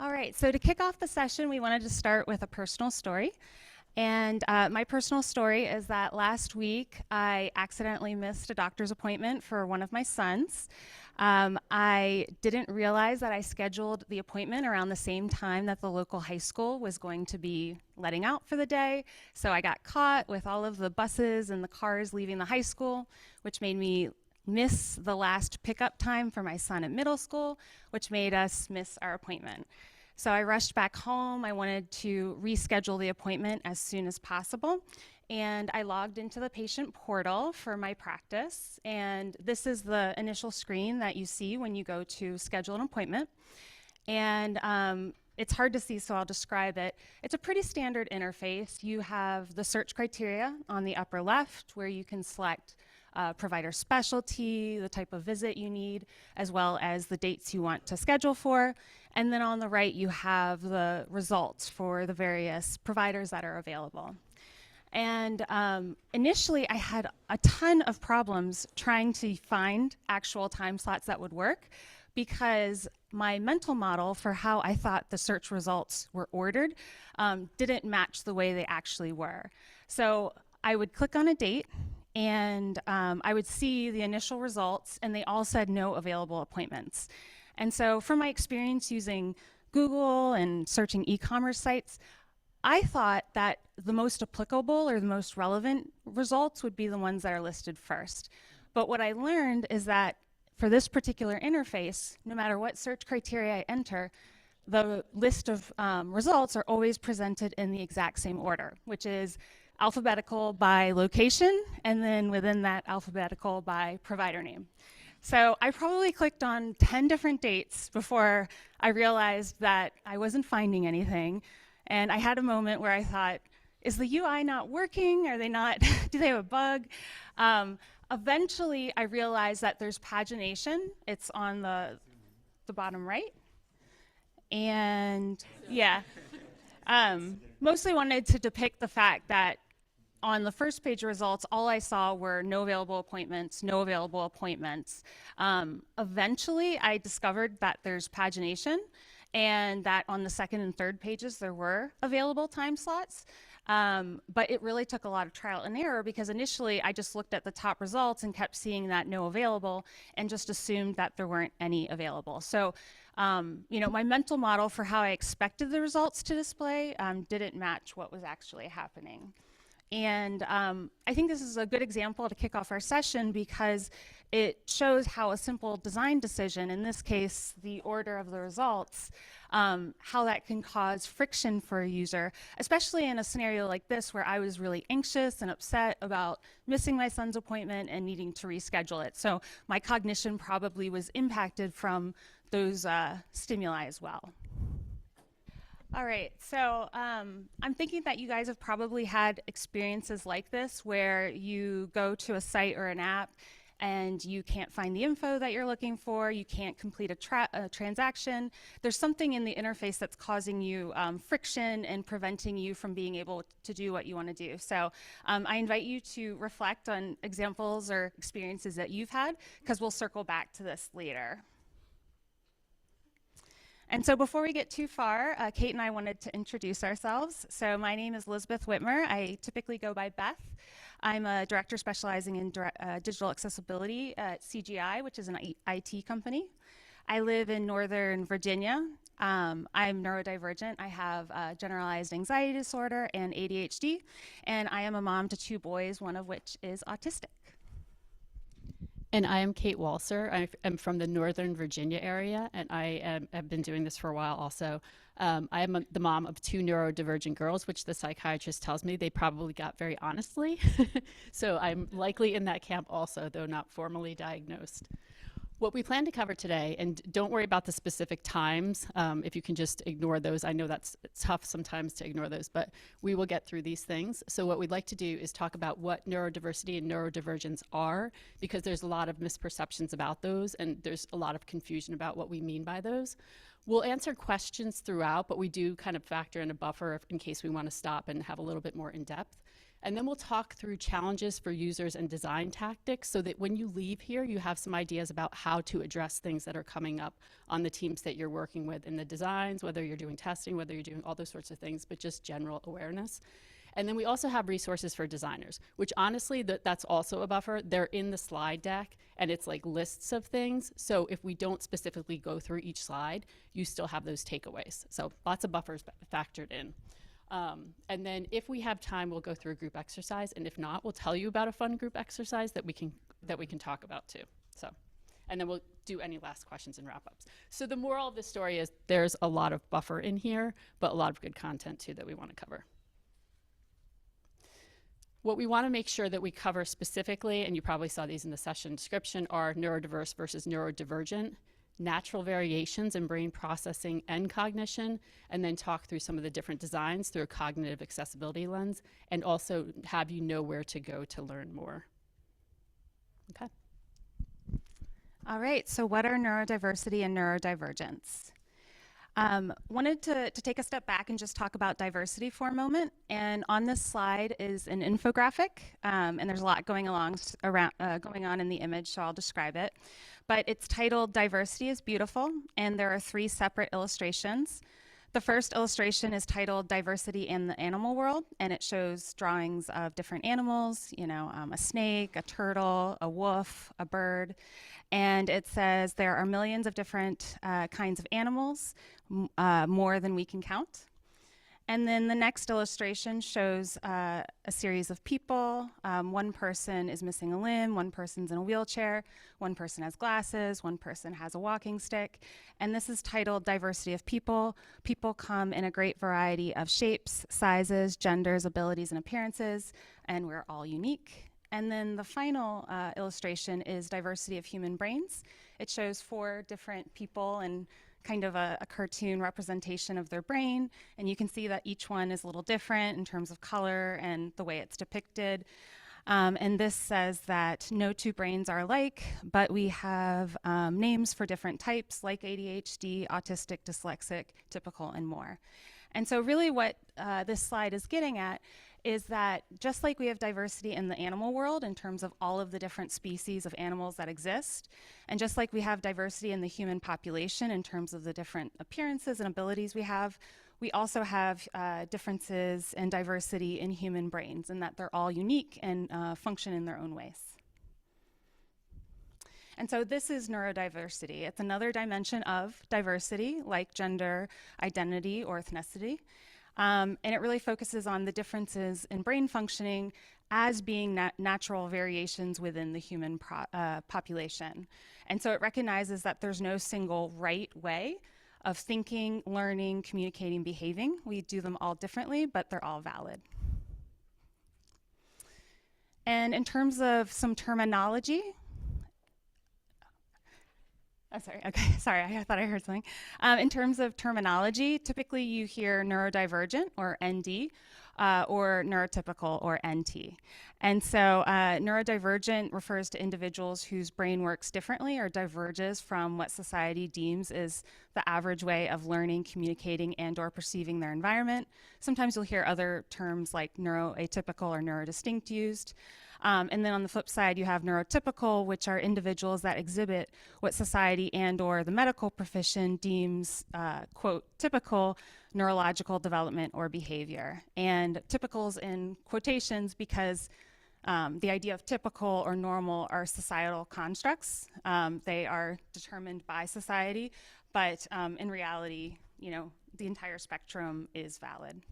All right, so to kick off the session, we wanted to start with a personal story. And my personal story is that last week I accidentally missed a doctor's appointment for one of my sons. I didn't realize that I scheduled the appointment around the same time that the local high school was going to be letting out for the day. So I got caught with all of the buses and the cars leaving the high school, which made me miss the last pickup time for my son at middle school, which made us miss our appointment. So I rushed back home. I wanted to reschedule the appointment as soon as possible. And I logged into the patient portal for my practice. And this is the initial screen that you see when you go to schedule an appointment. And it's hard to see, so I'll describe it. It's a pretty standard interface. You have the search criteria on the upper left where you can select provider specialty, the type of visit you need, as well as the dates you want to schedule for. And then on the right, you have the results for the various providers that are available. And initially, I had a ton of problems trying to find actual time slots that would work because my mental model for how I thought the search results were ordered didn't match the way they actually were. So I would click on a date, and I would see the initial results, and they all said no available appointments. And so from my experience using Google and searching e-commerce sites, I thought that the most applicable or the most relevant results would be the ones that are listed first. But what I learned is that for this particular interface, no matter what search criteria I enter, the list of results are always presented in the exact same order, which is alphabetical by location, and then within that alphabetical by provider name. So I probably clicked on 10 different dates before I realized that I wasn't finding anything. And I had a moment where I thought, is the UI not working? Are they not, do they have a bug? Eventually I realized that there's pagination. It's on the bottom right. And yeah, mostly wanted to depict the fact that on the first page of results, all I saw were no available appointments, no available appointments. Eventually, I discovered that there's pagination and that on the second and third pages, there were available time slots. But it really took a lot of trial and error because initially I just looked at the top results and kept seeing that no available and just assumed that there weren't any available. So, my mental model for how I expected the results to display didn't match what was actually happening. And I think this is a good example to kick off our session because it shows how a simple design decision, in this case, the order of the results, how that can cause friction for a user, especially in a scenario like this where I was really anxious and upset about missing my son's appointment and needing to reschedule it. So my cognition probably was impacted from those stimuli as well. All right, so I'm thinking that you guys have probably had experiences like this where you go to a site or an app and you can't find the info that you're looking for, you can't complete a transaction. There's something in the interface that's causing you friction and preventing you from being able to do what you want to do. So I invite you to reflect on examples or experiences that you've had because we'll circle back to this later. And so before we get too far, Kate and I wanted to introduce ourselves. So my name is Elizabeth Whitmer. I typically go by Beth. I'm a director specializing in digital accessibility at CGI, which is an IT company. I live in Northern Virginia. I'm neurodivergent. I have generalized anxiety disorder and ADHD, and I am a mom to 2 boys, one of which is autistic. And I am Kate Walser. I am from the Northern Virginia area, and I have been doing this for a while also. I am the mom of 2 neurodivergent girls, which the psychiatrist tells me they probably got very honestly. So I'm likely in that camp also, though not formally diagnosed. What we plan to cover today, and don't worry about the specific times, if you can just ignore those. I know that's tough sometimes to ignore those, but we will get through these things. So what we'd like to do is talk about what neurodiversity and neurodivergence are, because there's a lot of misperceptions about those, and there's a lot of confusion about what we mean by those. We'll answer questions throughout, but we do kind of factor in a buffer in case we want to stop and have a little bit more in depth. And then we'll talk through challenges for users and design tactics so that when you leave here, you have some ideas about how to address things that are coming up on the teams that you're working with in the designs, whether you're doing testing, whether you're doing all those sorts of things, but just general awareness. And then we also have resources for designers, which honestly, that's also a buffer. They're in the slide deck, and it's like lists of things. So if we don't specifically go through each slide, you still have those takeaways. So lots of buffers factored in. And then if we have time, we'll go through a group exercise. And if not, we'll tell you about a fun group exercise that we can talk about too. So, and then we'll do any last questions and wrap ups. So the moral of the story is there's a lot of buffer in here, but a lot of good content too that we want to cover. What we want to make sure that we cover specifically, and you probably saw these in the session description, are neurodiverse versus neurodivergent, natural variations in brain processing and cognition, and then talk through some of the different designs through a cognitive accessibility lens, and also have you know where to go to learn more. Okay. All right, so what are neurodiversity and neurodivergence? Wanted to take a step back and just talk about diversity for a moment. And on this slide is an infographic, and there's a lot going on in the image, so I'll describe it. But it's titled "Diversity is Beautiful," and there are 3 separate illustrations. The first illustration is titled "Diversity in the Animal World," and it shows drawings of different animals, a snake, a turtle, a wolf, a bird. And it says there are millions of different kinds of animals, more than we can count. And then the next illustration shows a series of people. One person is missing a limb, one person's in a wheelchair, one person has glasses, one person has a walking stick. And this is titled "Diversity of People." People come in a great variety of shapes, sizes, genders, abilities, and appearances, and we're all unique. And then the final illustration is "Diversity of Human Brains." It shows 4 different people and kind of a cartoon representation of their brain. And you can see that each one is a little different in terms of color and the way it's depicted. And this says that no 2 brains are alike, but we have names for different types like ADHD, autistic, dyslexic, typical, and more. And so really what this slide is getting at is that just like we have diversity in the animal world in terms of all of the different species of animals that exist, and just like we have diversity in the human population in terms of the different appearances and abilities we have, we also have differences and diversity in human brains, and that they're all unique and function in their own ways. And so this is neurodiversity. It's another dimension of diversity, like gender, identity, or ethnicity. And it really focuses on the differences in brain functioning as being natural variations within the human population. And so it recognizes that there's no single right way of thinking, learning, communicating, behaving. We do them all differently, but they're all valid. And in terms of some terminology, oh, sorry. Okay, sorry. I thought I heard something. In terms of terminology, typically you hear neurodivergent or ND or neurotypical or NT. And so neurodivergent refers to individuals whose brain works differently or diverges from what society deems is the average way of learning, communicating, and or perceiving their environment. Sometimes you'll hear other terms like neuroatypical or neurodistinct used. And then on the flip side, you have neurotypical, which are individuals that exhibit what society and or the medical profession deems, quote, typical neurological development or behavior. And typicals in quotations because the idea of typical or normal are societal constructs. They are determined by society, but in reality, the entire spectrum is valid.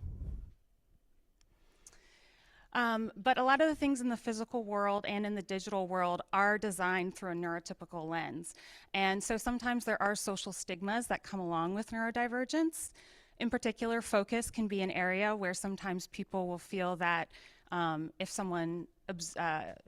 But a lot of the things in the physical world and in the digital world are designed through a neurotypical lens. And so sometimes there are social stigmas that come along with neurodivergence. In particular, focus can be an area where sometimes people will feel that if someone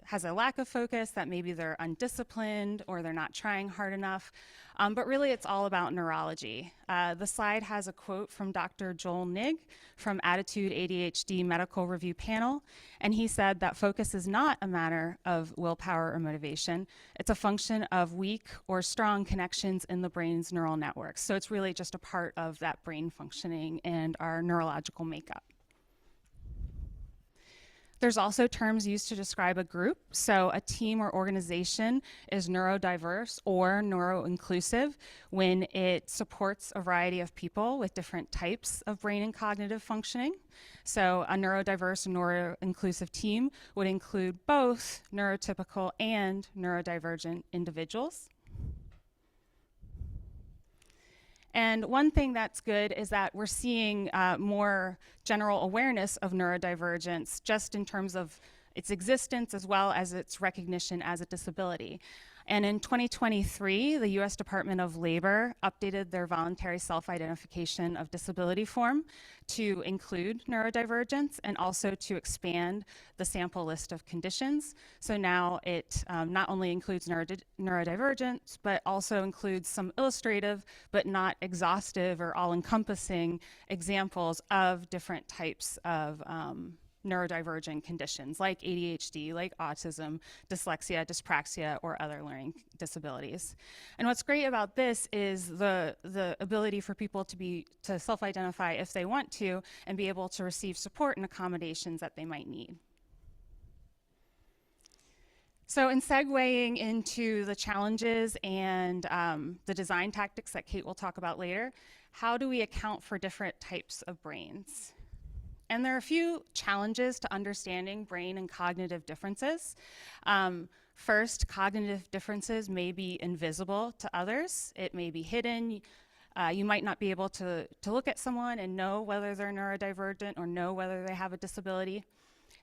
has a lack of focus, that maybe they're undisciplined or they're not trying hard enough. But really, it's all about neurology. The slide has a quote from Dr. Joel Nigg from Attitude ADHD Medical Review Panel, and he said that focus is not a matter of willpower or motivation. It's a function of weak or strong connections in the brain's neural networks. So it's really just a part of that brain functioning and our neurological makeup. There's also terms used to describe a group. So a team or organization is neurodiverse or neuroinclusive when it supports a variety of people with different types of brain and cognitive functioning. So a neurodiverse and neuroinclusive team would include both neurotypical and neurodivergent individuals. And one thing that's good is that we're seeing more general awareness of neurodivergence just in terms of its existence as well as its recognition as a disability. And in 2023, the US Department of Labor updated their voluntary self-identification of disability form to include neurodivergence and also to expand the sample list of conditions. So now it not only includes neurodivergence, but also includes some illustrative but not exhaustive or all-encompassing examples of different types of neurodivergent conditions like ADHD, like autism, dyslexia, dyspraxia, or other learning disabilities. And what's great about this is the ability for people to self-identify if they want to and be able to receive support and accommodations that they might need. So in segueing into the challenges and the design tactics that Kate will talk about later, how do we account for different types of brains? And there are a few challenges to understanding brain and cognitive differences. First, cognitive differences may be invisible to others. It may be hidden. You might not be able to look at someone and know whether they're neurodivergent or know whether they have a disability.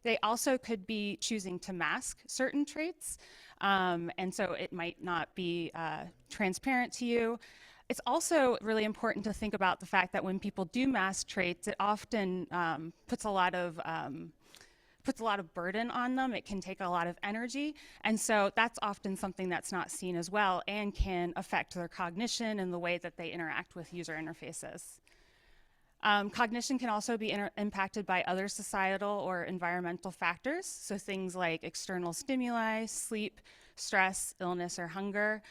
They also could be choosing to mask certain traits, and so it might not be transparent to you. It's also really important to think about the fact that when people do mask traits, it often puts a lot of burden on them. It can take a lot of energy, and so that's often something that's not seen as well and can affect their cognition and the way that they interact with user interfaces. Cognition can also be impacted by other societal or environmental factors, so things like external stimuli, sleep, stress, illness, or hunger.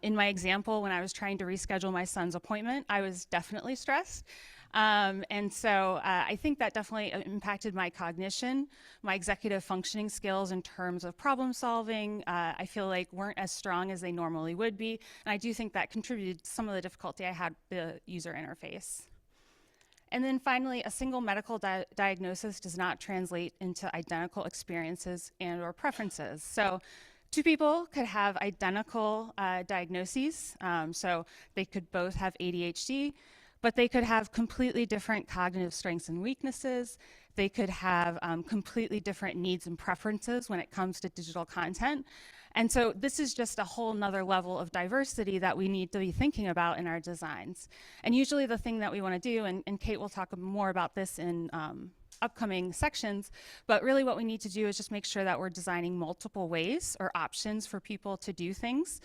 In my example, when I was trying to reschedule my son's appointment, I was definitely stressed. And so I think that definitely impacted my cognition, my executive functioning skills in terms of problem solving. I feel like weren't as strong as they normally would be. And I do think that contributed to some of the difficulty I had with the user interface. And then finally, a single medical diagnosis does not translate into identical experiences and or preferences. So two people could have identical diagnoses, so they could both have ADHD, but they could have completely different cognitive strengths and weaknesses. They could have completely different needs and preferences when it comes to digital content. And so this is just a whole nother level of diversity that we need to be thinking about in our designs. And usually the thing that we want to do, and Kate will talk more about this in upcoming sections, but really what we need to do is just make sure that we're designing multiple ways or options for people to do things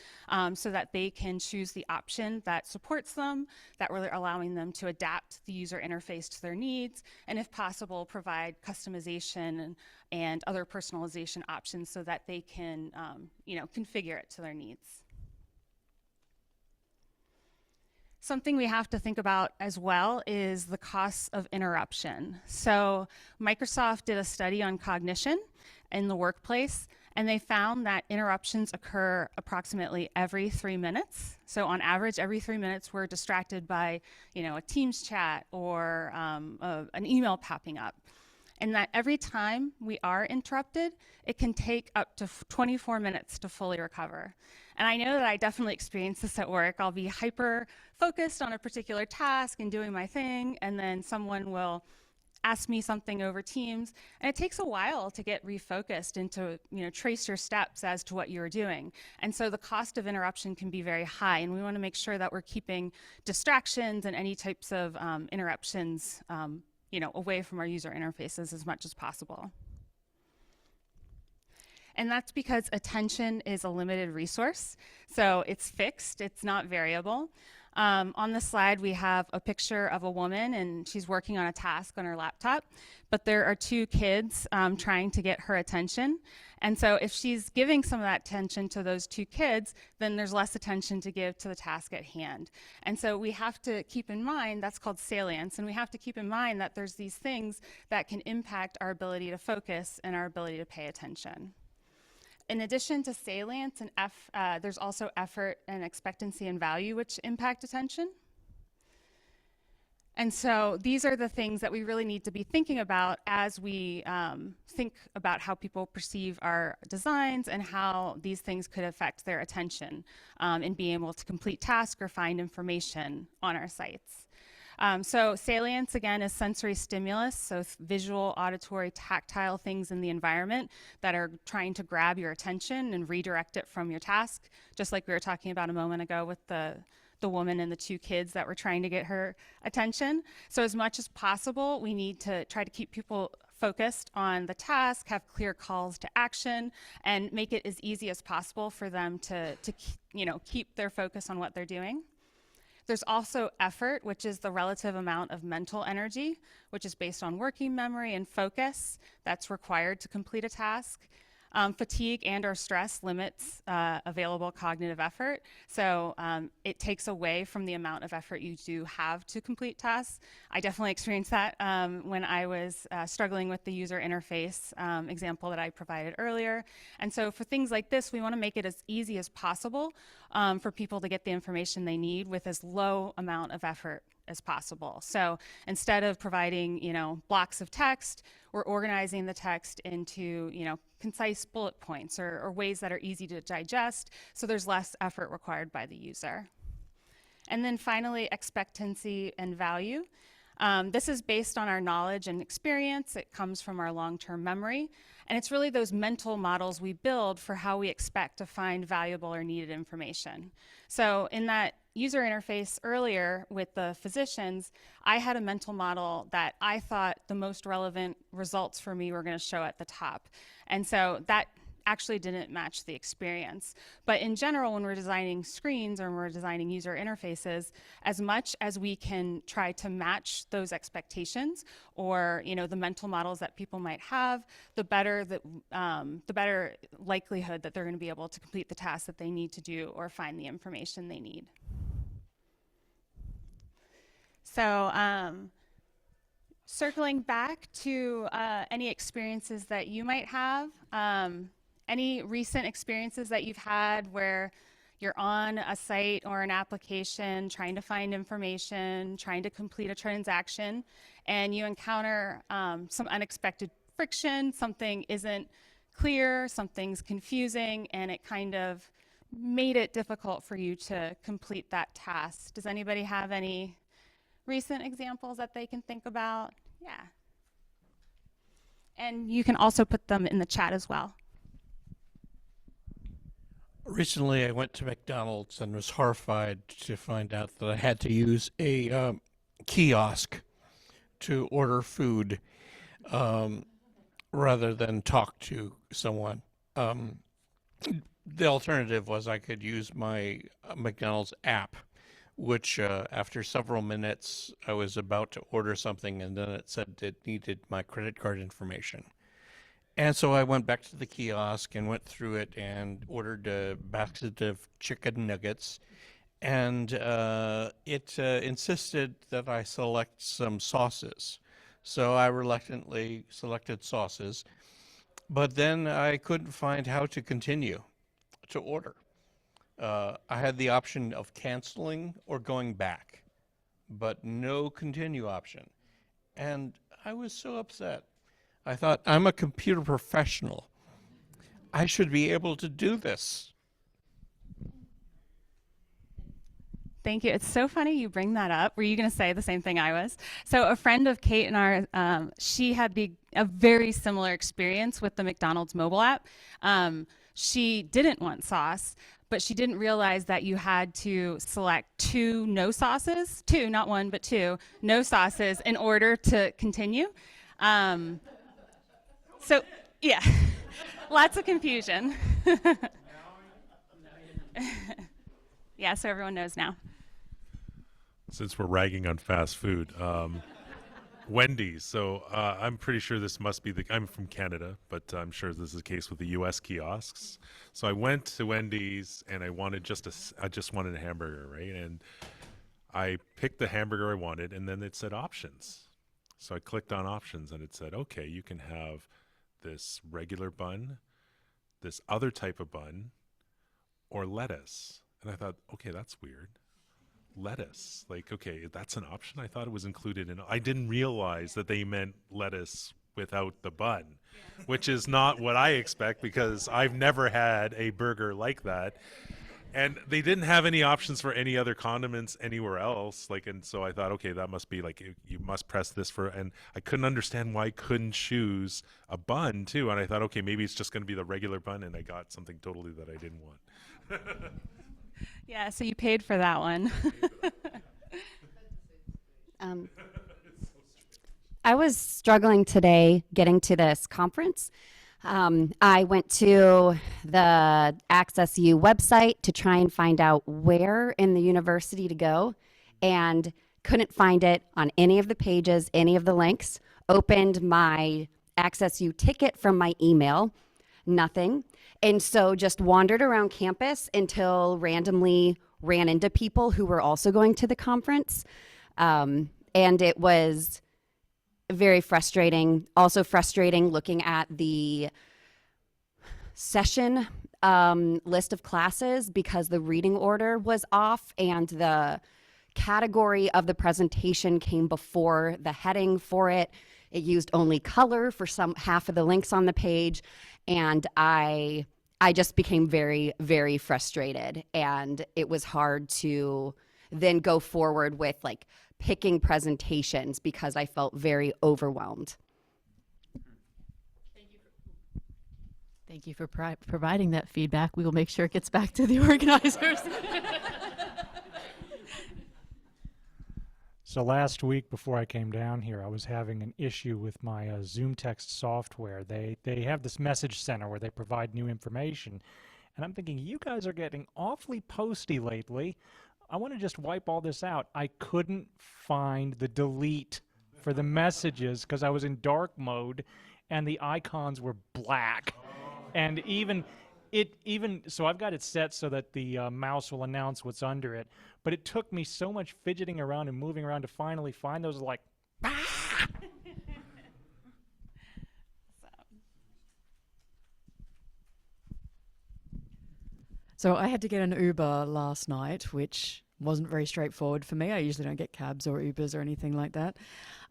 so that they can choose the option that supports them, that we're allowing them to adapt the user interface to their needs, and if possible, provide customization and other personalization options so that they can configure it to their needs. Something we have to think about as well is the costs of interruption. So Microsoft did a study on cognition in the workplace, and they found that interruptions occur approximately every 3 minutes. So on average, every 3 minutes, we're distracted by a Teams chat or an email popping up. And that every time we are interrupted, it can take up to 24 minutes to fully recover. And I know that I definitely experience this at work. I'll be hyper focused on a particular task and doing my thing, and then someone will ask me something over Teams, and it takes a while to get refocused and to trace your steps as to what you're doing. And so the cost of interruption can be very high, and we want to make sure that we're keeping distractions and any types of interruptions away from our user interfaces as much as possible. And that's because attention is a limited resource. So it's fixed, it's not variable. On the slide, we have a picture of a woman, and she's working on a task on her laptop, but there are two kids trying to get her attention. And so if she's giving some of that attention to those two kids, then there's less attention to give to the task at hand. And so we have to keep in mind, that's called salience, and we have to keep in mind that there's these things that can impact our ability to focus and our ability to pay attention. In addition to salience and there's also effort and expectancy and value, which impact attention. And so these are the things that we really need to be thinking about as we think about how people perceive our designs and how these things could affect their attention in being able to complete tasks or find information on our sites. So salience, again, is sensory stimulus, so visual, auditory, tactile things in the environment that are trying to grab your attention and redirect it from your task, just like we were talking about a moment ago with the woman and the two kids that were trying to get her attention. So as much as possible, we need to try to keep people focused on the task, have clear calls to action, and make it as easy as possible for them to keep their focus on what they're doing. There's also effort, which is the relative amount of mental energy, which is based on working memory and focus that's required to complete a task. Fatigue and or stress limits available cognitive effort. So it takes away from the amount of effort you do have to complete tasks. I definitely experienced that when I was struggling with the user interface example that I provided earlier. And so for things like this, we want to make it as easy as possible for people to get the information they need with as low amount of effort as possible. So instead of providing, blocks of text, we're organizing the text into, concise bullet points or ways that are easy to digest, so there's less effort required by the user. And then finally, expectancy and value. This is based on our knowledge and experience. It comes from our long-term memory. And it's really those mental models we build for how we expect to find valuable or needed information. So in that user interface earlier with the physicians, I had a mental model that I thought the most relevant results for me were going to show at the top. And so that actually didn't match the experience. But in general, when we're designing screens or when we're designing user interfaces, as much as we can try to match those expectations or the mental models that people might have, the better likelihood that they're going to be able to complete the tasks that they need to do or find the information they need. So circling back to any experiences that you might have, any recent experiences that you've had where you're on a site or an application trying to find information, trying to complete a transaction, and you encounter some unexpected friction, something isn't clear, something's confusing, and it kind of made it difficult for you to complete that task. Does anybody have any recent examples that they can think about? Yeah. And you can also put them in the chat as well. Recently, I went to McDonald's and was horrified to find out that I had to use a kiosk to order food rather than talk to someone. The alternative was I could use my McDonald's app, which after several minutes, I was about to order something and then it said it needed my credit card information. And so I went back to the kiosk and went through it and ordered a basket of chicken nuggets. And it insisted that I select some sauces. So I reluctantly selected sauces. But then I couldn't find how to continue to order. I had the option of canceling or going back, but no continue option. And I was so upset. I thought, I'm a computer professional. I should be able to do this. Thank you. It's so funny you bring that up. Were you going to say the same thing I was? So a friend of Kate and our, she had a very similar experience with the McDonald's mobile app. She didn't want sauce, but she didn't realize that you had to select two no sauces, two, not one, but two no sauces in order to continue. So, yeah, lots of confusion. Yeah, so everyone knows now. Since we're ragging on fast food, Wendy's. So I'm pretty sure this must be I'm from Canada, but I'm sure this is the case with the U.S. kiosks. So I went to Wendy's and I wanted I just wanted a hamburger, right? And I picked the hamburger I wanted, and then it said options. So I clicked on options, and it said, okay, you can have this regular bun, this other type of bun, or lettuce. And I thought, okay, that's weird. Lettuce, like, okay, that's an option. I thought it was included in. I didn't realize that they meant lettuce without the bun, which is not what I expect because I've never had a burger like that. And they didn't have any options for any other condiments anywhere else. Like, and so I thought, okay, that must be like you must press this for. And I couldn't understand why I couldn't choose a bun too. And I thought, okay, maybe it's just going to be the regular bun. And I got something totally that I didn't want. Yeah, so you paid for that one. I was struggling today getting to this conference. I went to the Access U website to try and find out where in the university to go, and couldn't find it on any of the pages, any of the links. Opened my Access U ticket from my email, nothing. And so just wandered around campus until randomly ran into people who were also going to the conference. And it was very frustrating. Also frustrating looking at the session list of classes because the reading order was off and the category of the presentation came before the heading for it. It used only color for half of the links on the page, and I just became very, very frustrated, and it was hard to then go forward with like picking presentations because I felt very overwhelmed. Thank you for providing that feedback. We will make sure it gets back to the organizers. So last week before I came down here, I was having an issue with my Zoom text software. They have this message center where they provide new information. And I'm thinking, you guys are getting awfully posty lately. I want to just wipe all this out. I couldn't find the delete for the messages because I was in dark mode and the icons were black. And so I've got it set so that the mouse will announce what's under it. But it took me so much fidgeting around and moving around to finally find those, like, ah! So I had to get an Uber last night, which wasn't very straightforward for me. I usually don't get cabs or Ubers or anything like that.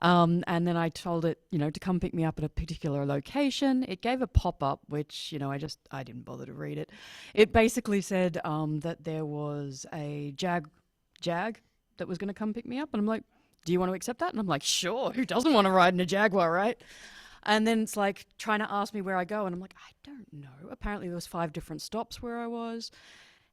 And then I told it, to come pick me up at a particular location. It gave a pop-up, which, I didn't bother to read it. It basically said that there was a Jag that was going to come pick me up. And I'm like, do you want to accept that? And I'm like, sure, who doesn't want to ride in a Jaguar, right? And then it's like trying to ask me where I go. And I'm like, I don't know. Apparently there was 5 different stops where I was.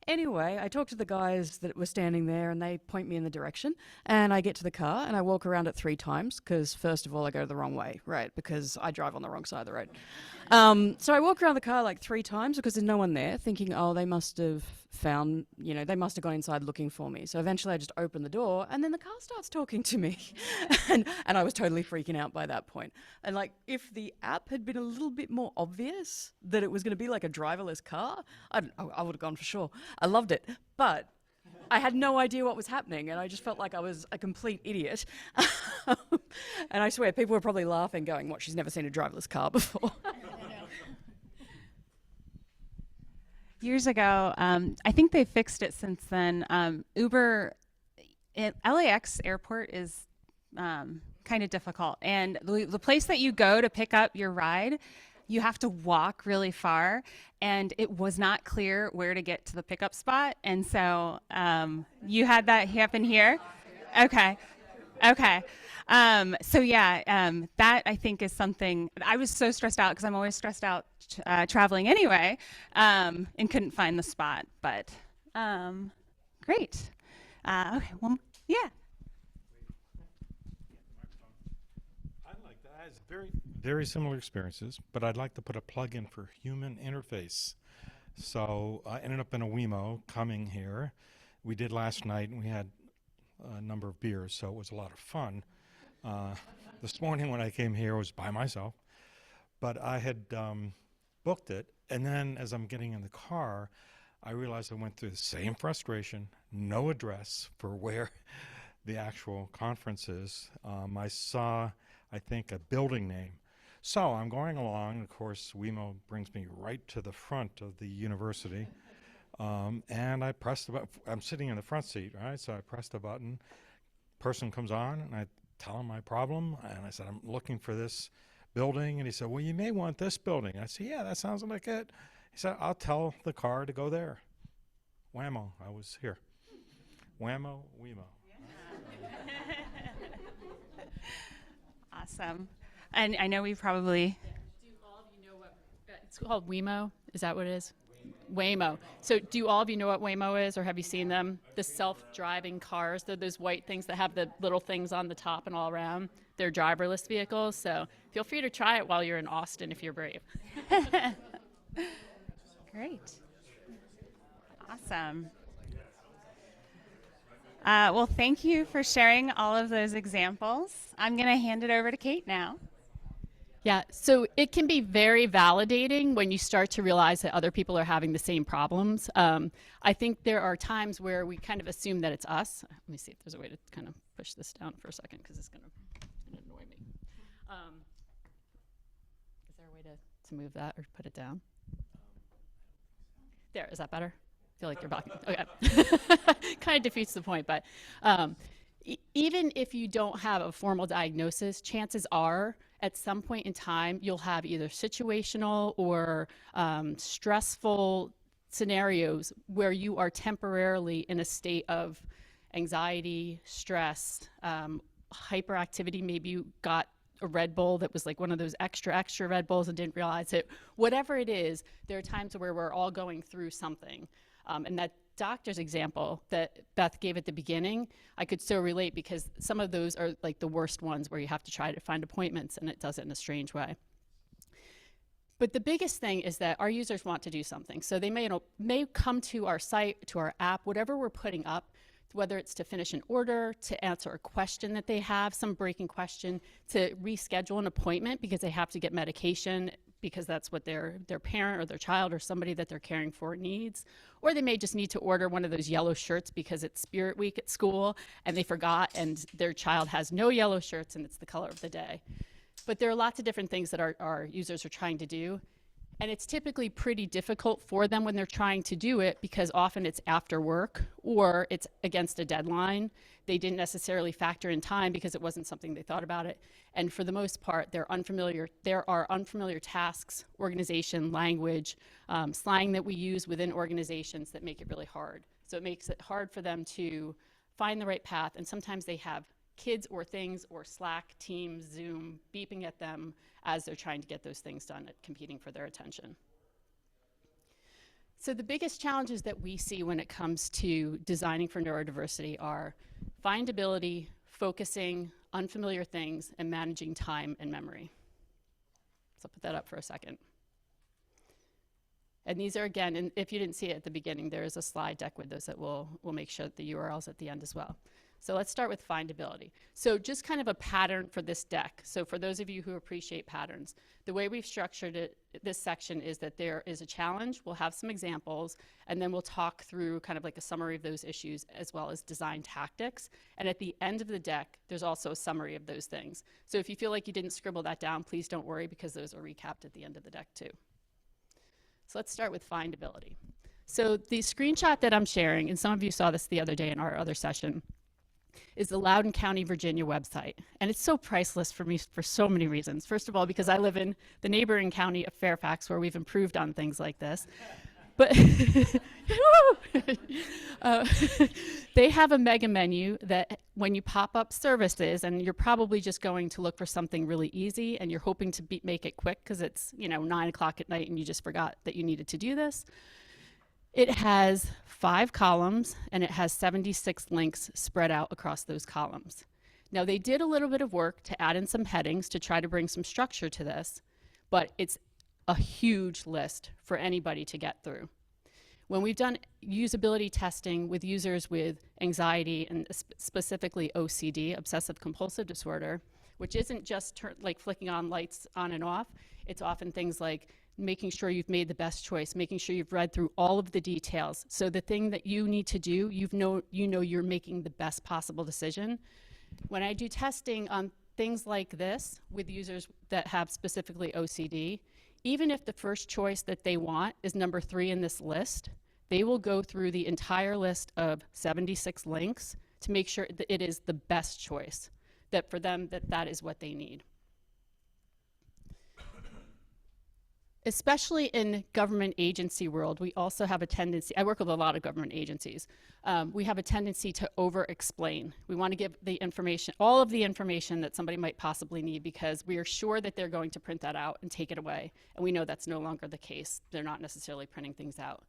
Anyway, I talked to the guys that were standing there and they point me in the direction, and I get to the car and I walk around it 3 times because first of all I go the wrong way, right? Because I drive on the wrong side of the road. So I walk around the car like 3 times because there's no one there, thinking, oh, they must have found, they must have gone inside looking for me. So eventually I just open the door and then the car starts talking to me. and I was totally freaking out by that point. And like, if the app had been a little bit more obvious that it was going to be like a driverless car, I would have gone for sure. I loved it, but I had no idea what was happening, and I just felt like I was a complete idiot. And I swear, people were probably laughing, going, what, she's never seen a driverless car before. Years ago, I think they fixed it since then. Uber at LAX airport is kind of difficult, and the place that you go to pick up your ride, you have to walk really far, and it was not clear where to get to the pickup spot. And so you had that happen here? Okay. So yeah, that I think is something. I was so stressed out because I'm always stressed out traveling anyway, and couldn't find the spot. But great. Okay. Well, yeah. I'd like to ask very similar experiences, but I'd like to put a plug in for human interface. So I ended up in a Wemo coming here. We did last night, and we had number of beers, so it was a lot of fun. This morning when I came here, I was by myself, but I had booked it, and then as I'm getting in the car, I realized I went through the same frustration, no address for where the actual conference is. I saw, I think, a building name. So I'm going along, of course, Wemo brings me right to the front of the university, and I pressed the button. I'm sitting in the front seat, right? So I pressed the button, person comes on, and I tell him my problem, and I said, I'm looking for this building, and he said, well, you may want this building. I said, yeah, that sounds like it. He said, I'll tell the car to go there. Whammo, I was here. Whammo, Wemo. Awesome. And I know we probably, Do all of you know what it's called? Wemo? Is that what it is? Waymo. So do all of you know what Waymo is, or have you seen them? The self-driving cars. They're those white things that have the little things on the top and all around. They're driverless vehicles. So feel free to try it while you're in Austin if you're brave. great. Awesome. Well, thank you for sharing all of those examples. I'm going to hand it over to Kate now. Yeah, so it can be very validating when you start to realize that other people are having the same problems. I think there are times where we kind of assume that it's us. Let me see if there's a way to kind of push this down for a second because it's going to annoy me. Is there a way to move that or put it down? There, is that better? I feel like you're blocking. Okay. Kind of defeats the point, but even if you don't have a formal diagnosis, chances are at some point in time you'll have either situational or stressful scenarios where you are temporarily in a state of anxiety, stress, hyperactivity. Maybe you got a Red Bull that was like one of those extra Red Bulls and didn't realize it. Whatever it is, there are times where we're all going through something. And that doctor's example that Beth gave at the beginning, I could so relate because some of those are like the worst ones where you have to try to find appointments and it does it in a strange way. But the biggest thing is that our users want to do something. So they may come to our site, to our app, whatever we're putting up, whether it's to finish an order, to answer a question that they have, some breaking question, to reschedule an appointment because they have to get medication because that's what their parent or their child or somebody that they're caring for needs. Or they may just need to order one of those yellow shirts because it's Spirit Week at school and they forgot and their child has no yellow shirts and it's the color of the day. But there are lots of different things that our users are trying to do. And it's typically pretty difficult for them when they're trying to do it because often it's after work or it's against a deadline. They didn't necessarily factor in time because it wasn't something they thought about it. And for the most part, there are unfamiliar tasks, organization, language, slang that we use within organizations that make it really hard. So it makes it hard for them to find the right path. And sometimes they have kids or things or Slack, Teams, Zoom beeping at them as they're trying to get those things done, competing for their attention. So the biggest challenges that we see when it comes to designing for neurodiversity are findability, focusing, unfamiliar things, and managing time and memory. So I'll put that up for a second. And these are, again, and if you didn't see it at the beginning, there is a slide deck with those that we'll make sure that the URLs at the end as well. So let's start with findability. So just kind of a pattern for this deck. So for those of you who appreciate patterns, the way we've structured it, this section is that there is a challenge, we'll have some examples, and then we'll talk through kind of like a summary of those issues as well as design tactics. And at the end of the deck, there's also a summary of those things. So if you feel like you didn't scribble that down, please don't worry because those are recapped at the end of the deck too. So let's start with findability. So the screenshot that I'm sharing, and some of you saw this the other day in our other session, is the Loudoun County, Virginia website. And it's so priceless for me for so many reasons. First of all, because I live in the neighboring county of Fairfax where we've improved on things like this. But they have a mega menu that when you pop up services and you're probably just going to look for something really easy and you're hoping to make it quick because it's 9 o'clock at night and you just forgot that you needed to do this. It has 5 columns and it has 76 links spread out across those columns. Now they did a little bit of work to add in some headings to try to bring some structure to this, but it's a huge list for anybody to get through. When we've done usability testing with users with anxiety and specifically OCD, obsessive compulsive disorder, which isn't just like flicking on lights on and off, it's often things like making sure you've made the best choice, making sure you've read through all of the details. So the thing that you need to do, you know you're making the best possible decision. When I do testing on things like this with users that have specifically OCD, even if the first choice that they want is number 3 in this list, they will go through the entire list of 76 links to make sure that it is the best choice, that for them that is what they need. Especially in government agency world, we also have a tendency, I work with a lot of government agencies, we have a tendency to over-explain. We want to give the information, all of the information that somebody might possibly need, because we are sure that they're going to print that out and take it away. And we know that's no longer the case. They're not necessarily printing things out.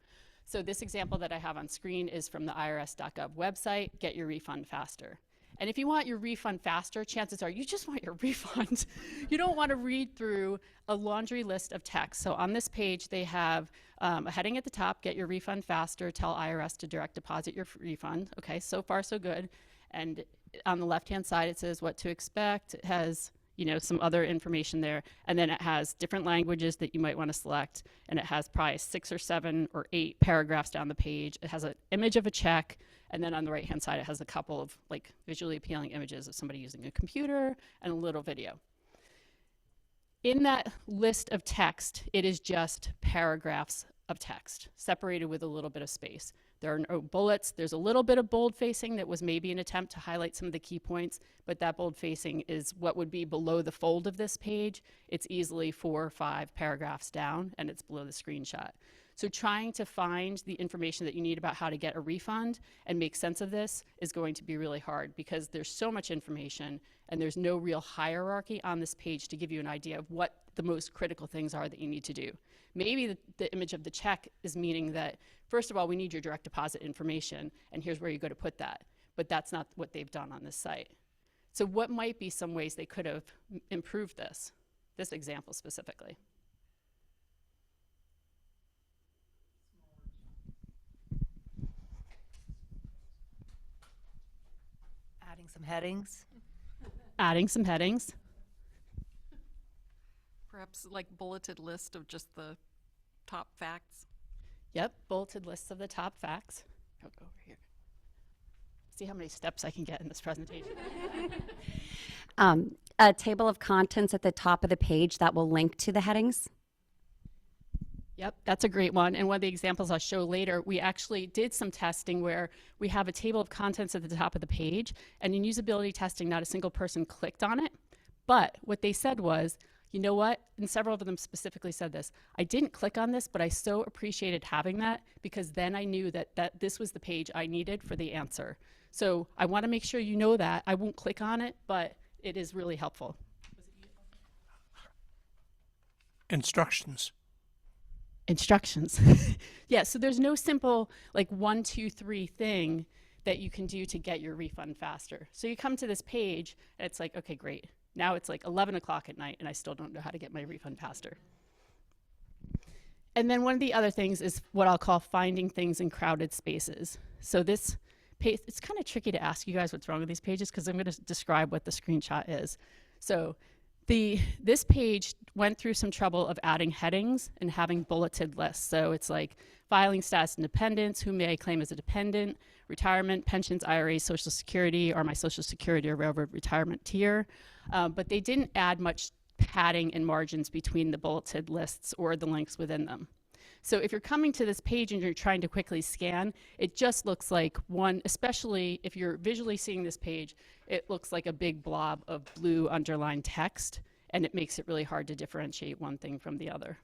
So this example that I have on screen is from the irs.gov website, Get Your Refund Faster. And if you want your refund faster, chances are you just want your refund. You don't want to read through a laundry list of text. So on this page, they have a heading at the top, Get Your Refund Faster, tell IRS to direct deposit your refund. Okay, so far so good. And on the left-hand side, it says what to expect. It has, you know, some other information there. And then it has different languages that you might want to select. And it has probably 6 or 7 or 8 paragraphs down the page. It has an image of a check. And then on the right-hand side, it has a couple of like visually appealing images of somebody using a computer and a little video. In that list of text, it is just paragraphs of text, separated with a little bit of space. There are no bullets. There's a little bit of bold facing that was maybe an attempt to highlight some of the key points, but that bold facing is what would be below the fold of this page. It's easily 4 or 5 paragraphs down, and it's below the screenshot. So trying to find the information that you need about how to get a refund and make sense of this is going to be really hard, because there's so much information and there's no real hierarchy on this page to give you an idea of what the most critical things are that you need to do. Maybe the image of the check is meaning that, first of all, we need your direct deposit information, and here's where you go to put that. But that's not what they've done on this site. So what might be some ways they could have improved this example specifically? Adding some headings. Adding some headings. Perhaps like bulleted list of just the top facts. Yep, bulleted lists of the top facts. I'll go over here. See how many steps I can get in this presentation. A table of contents at the top of the page that will link to the headings. Yep, that's a great one. And one of the examples I'll show later, we actually did some testing where we have a table of contents at the top of the page, and in usability testing, not a single person clicked on it. But what they said was, you know what? And several of them specifically said this, I didn't click on this, but I so appreciated having that, because then I knew that this was the page I needed for the answer. So I want to make sure you know that. I won't click on it, but it is really helpful. Instructions. Instructions. Yeah, so there's no simple like 1, 2, 3 thing that you can do to get your refund faster. So you come to this page and it's like, okay, great. Now it's like 11 o'clock at night and I still don't know how to get my refund faster. And then one of the other things is what I'll call finding things in crowded spaces. So this page, it's kind of tricky to ask you guys what's wrong with these pages, because I'm going to describe what the screenshot is. So this page went through some trouble of adding headings and having bulleted lists. So it's like filing status and dependents, who may I claim as a dependent, retirement, pensions, IRAs, Social Security, or my Social Security or railroad retirement tier. But they didn't add much padding and margins between the bulleted lists or the links within them. So if you're coming to this page and you're trying to quickly scan, it just looks like one, especially if you're visually seeing this page, it looks like a big blob of blue underlined text, and it makes it really hard to differentiate one thing from the other.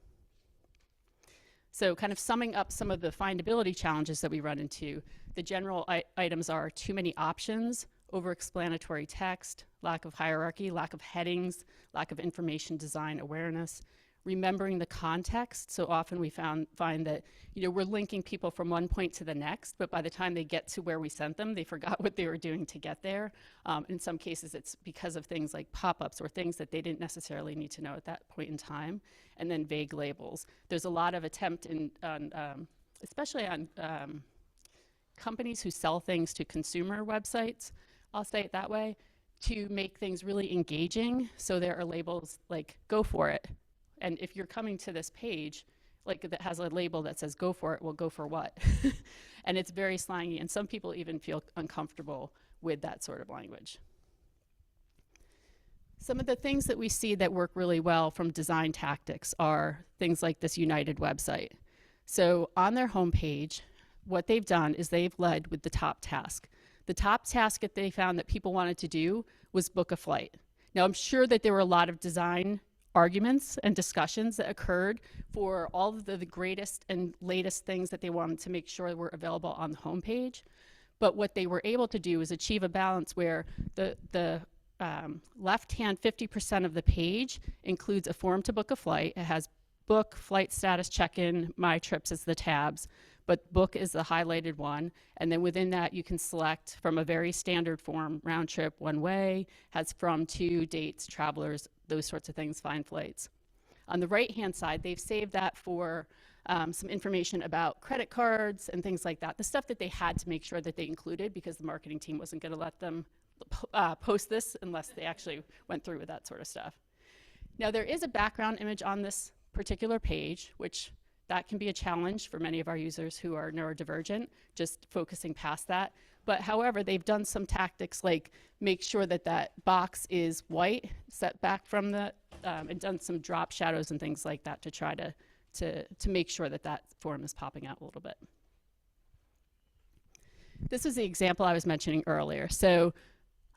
So kind of summing up some of the findability challenges that we run into, the general items are too many options, over-explanatory text, lack of hierarchy, lack of headings, lack of information design awareness, remembering the context. So often we find that, you know, we're linking people from one point to the next, but by the time they get to where we sent them, they forgot what they were doing to get there. In some cases, it's because of things like pop-ups or things that they didn't necessarily need to know at that point in time. And then vague labels. There's a lot of attempt on especially on companies who sell things to consumer websites, I'll say it that way, to make things really engaging. So there are labels like "go for it," and if you're coming to this page, like that has a label that says "go for it," well, go for what? And it's very slangy, and some people even feel uncomfortable with that sort of language. Some of the things that we see that work really well from design tactics are things like this United website. So on their homepage, what they've done is they've led with the top task. The top task that they found that people wanted to do was book a flight. Now, I'm sure that there were a lot of design arguments and discussions that occurred for all of the greatest and latest things that they wanted to make sure were available on the homepage. But what they were able to do is achieve a balance where the left-hand 50% of the page includes a form to book a flight. It has book, flight status, check-in, my trips as the tabs, but book is the highlighted one. And then within that, you can select from a very standard form, round trip, one way, has from, to, dates, travelers, those sorts of things, find flights. On the right-hand side, they've saved that for some information about credit cards and things like that, the stuff that they had to make sure that they included because the marketing team wasn't going to let them post this unless they actually went through with that sort of stuff. Now, there is a background image on this particular page, which that can be a challenge for many of our users who are neurodivergent, just focusing past that. But however, they've done some tactics like make sure that that box is white, set back from the, and done some drop shadows and things like that to try to make sure that that form is popping out a little bit. This is the example I was mentioning earlier. So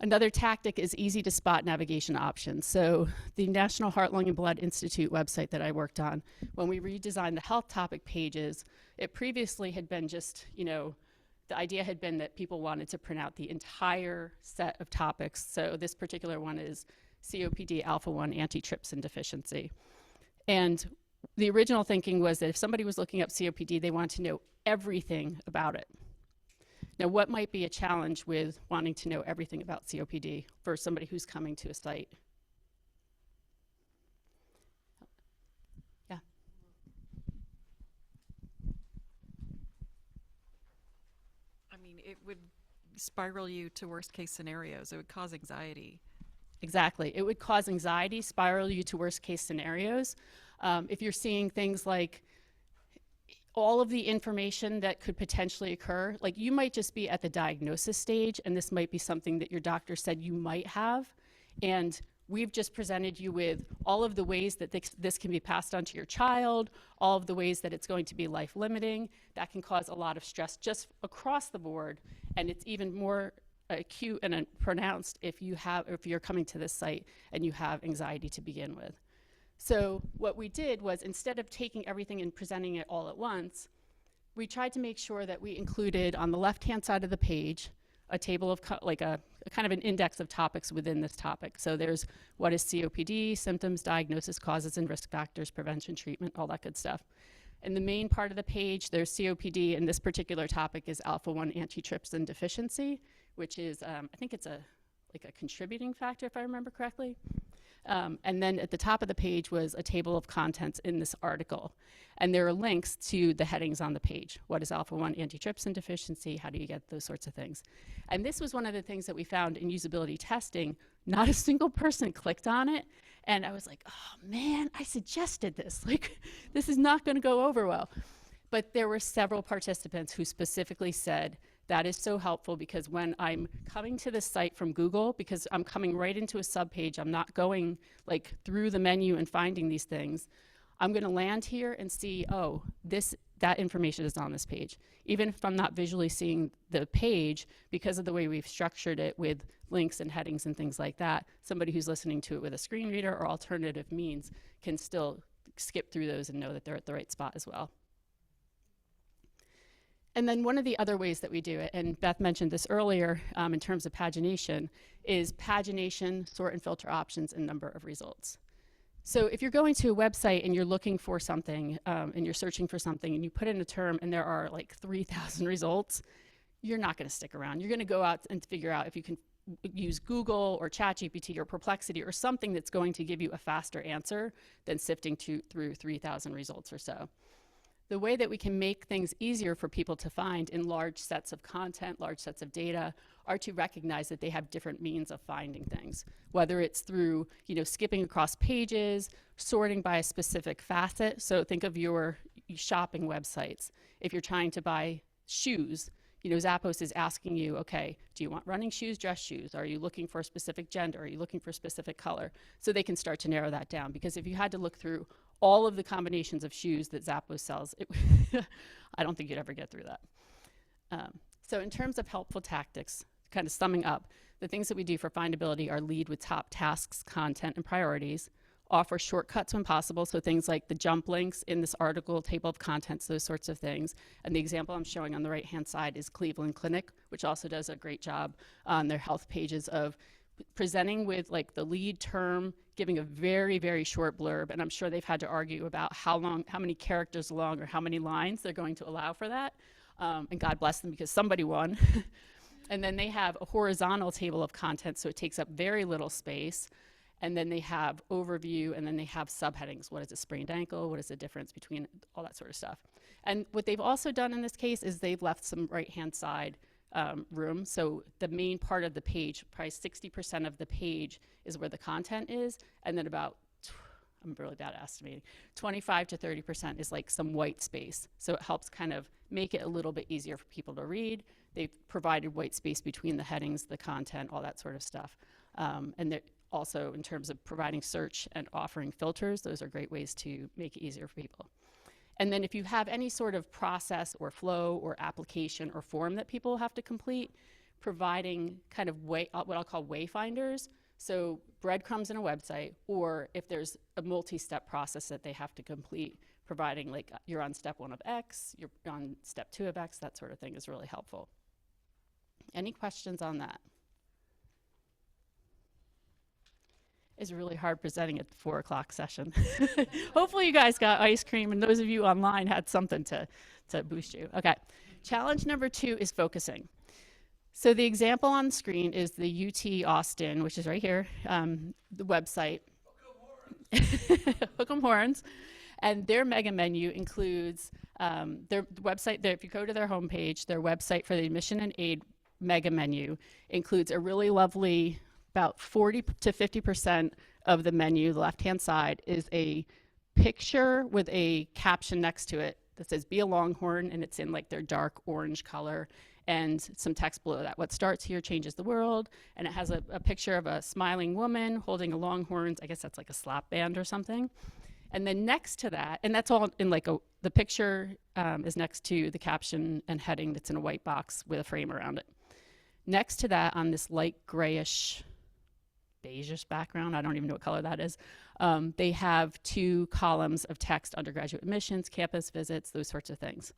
another tactic is easy to spot navigation options. So the National Heart, Lung, and Blood Institute website that I worked on, when we redesigned the health topic pages, it previously had been just, you know, the idea had been that people wanted to print out the entire set of topics. So this particular one is COPD, alpha-1 antitrypsin deficiency. And the original thinking was that if somebody was looking up COPD, they wanted to know everything about it. Now, what might be a challenge with wanting to know everything about COPD for somebody who's coming to a site? Yeah. I mean, it would spiral you to worst case scenarios. It would cause anxiety. Exactly. It would cause anxiety, spiral you to worst case scenarios. If you're seeing things like all of the information that could potentially occur, like you might just be at the diagnosis stage and this might be something that your doctor said you might have, and we've just presented you with all of the ways that this can be passed on to your child, all of the ways that it's going to be life limiting. That can cause a lot of stress just across the board, and it's even more acute and pronounced if you're coming to this site and you have anxiety to begin with. So what we did was, instead of taking everything and presenting it all at once, we tried to make sure that we included on the left-hand side of the page a table of like a kind of an index of topics within this topic. So there's what is COPD, symptoms, diagnosis, causes and risk factors, prevention, treatment, all that good stuff. In the main part of the page, there's COPD, and this particular topic is alpha-1 antitrypsin deficiency, which is, I think it's like a contributing factor, if I remember correctly. And then at the top of the page was a table of contents in this article. And there are links to the headings on the page. What is alpha-1 antitrypsin deficiency? How do you get those sorts of things? And this was one of the things that we found in usability testing. Not a single person clicked on it. And I was like, oh man, I suggested this. Like, this is not going to go over well. But there were several participants who specifically said, that is so helpful because when I'm coming to this site from Google, because I'm coming right into a subpage, I'm not going like through the menu and finding these things, I'm going to land here and see, oh, that information is on this page. Even if I'm not visually seeing the page, because of the way we've structured it with links and headings and things like that, somebody who's listening to it with a screen reader or alternative means can still skip through those and know that they're at the right spot as well. And then one of the other ways that we do it, and Beth mentioned this earlier in terms of pagination, is pagination, sort and filter options, and number of results. So if you're going to a website and you're looking for something and you're searching for something and you put in a term and there are like 3,000 results, you're not going to stick around. You're going to go out and figure out if you can use Google or ChatGPT or Perplexity or something that's going to give you a faster answer than sifting through 3,000 results or so. The way that we can make things easier for people to find in large sets of content, large sets of data, are to recognize that they have different means of finding things, whether it's through, skipping across pages, sorting by a specific facet. So think of your shopping websites. If you're trying to buy shoes, Zappos is asking you, okay, do you want running shoes, dress shoes? Are you looking for a specific gender? Are you looking for a specific color? So they can start to narrow that down, because if you had to look through all of the combinations of shoes that Zappos sells, I don't think you'd ever get through that. So in terms of helpful tactics, kind of summing up, the things that we do for findability are lead with top tasks, content, and priorities, offer shortcuts when possible, so things like the jump links in this article, table of contents, those sorts of things. And the example I'm showing on the right-hand side is Cleveland Clinic, which also does a great job on their health pages of presenting with like the lead term, giving a very, very short blurb. And I'm sure they've had to argue about how many characters long or how many lines they're going to allow for that. And God bless them, because somebody won. And then they have a horizontal table of contents, so it takes up very little space. And then they have overview, and then they have subheadings. What is a sprained ankle? What is the difference between all that sort of stuff? And what they've also done in this case is they've left some right-hand side room. So the main part of the page, probably 60% of the page is where the content is. And then about, I'm really bad at estimating, 25 to 30% is like some white space. So it helps kind of make it a little bit easier for people to read. They've provided white space between the headings, the content, all that sort of stuff. And they're also, in terms of providing search and offering filters, those are great ways to make it easier for people. And then if you have any sort of process or flow or application or form that people have to complete, providing kind of what I'll call wayfinders. So breadcrumbs in a website, or if there's a multi-step process that they have to complete, providing like you're on step 1 of X, you're on step 2 of X, that sort of thing is really helpful. Any questions on that? It's really hard presenting at the 4 o'clock session. Hopefully you guys got ice cream, and those of you online had something to boost you. Okay, challenge number 2 is focusing. So the example on the screen is the UT Austin, which is right here, the website. Hook 'em horns. And their mega menu includes their website. If you go to their homepage, their website for the admission and aid mega menu includes a really lovely, about 40 to 50% of the menu, the left-hand side, is a picture with a caption next to it that says "Be a Longhorn," and it's in like their dark orange color, and some text below that. What starts here changes the world. And it has a picture of a smiling woman holding a Longhorns. I guess that's like a slap band or something. And then next to that, and that's all in like the picture is next to the caption and heading that's in a white box with a frame around it. Next to that, on this light grayish, beigeish background, I don't even know what color that is, they have 2 columns of text: undergraduate admissions, campus visits, those sorts of things.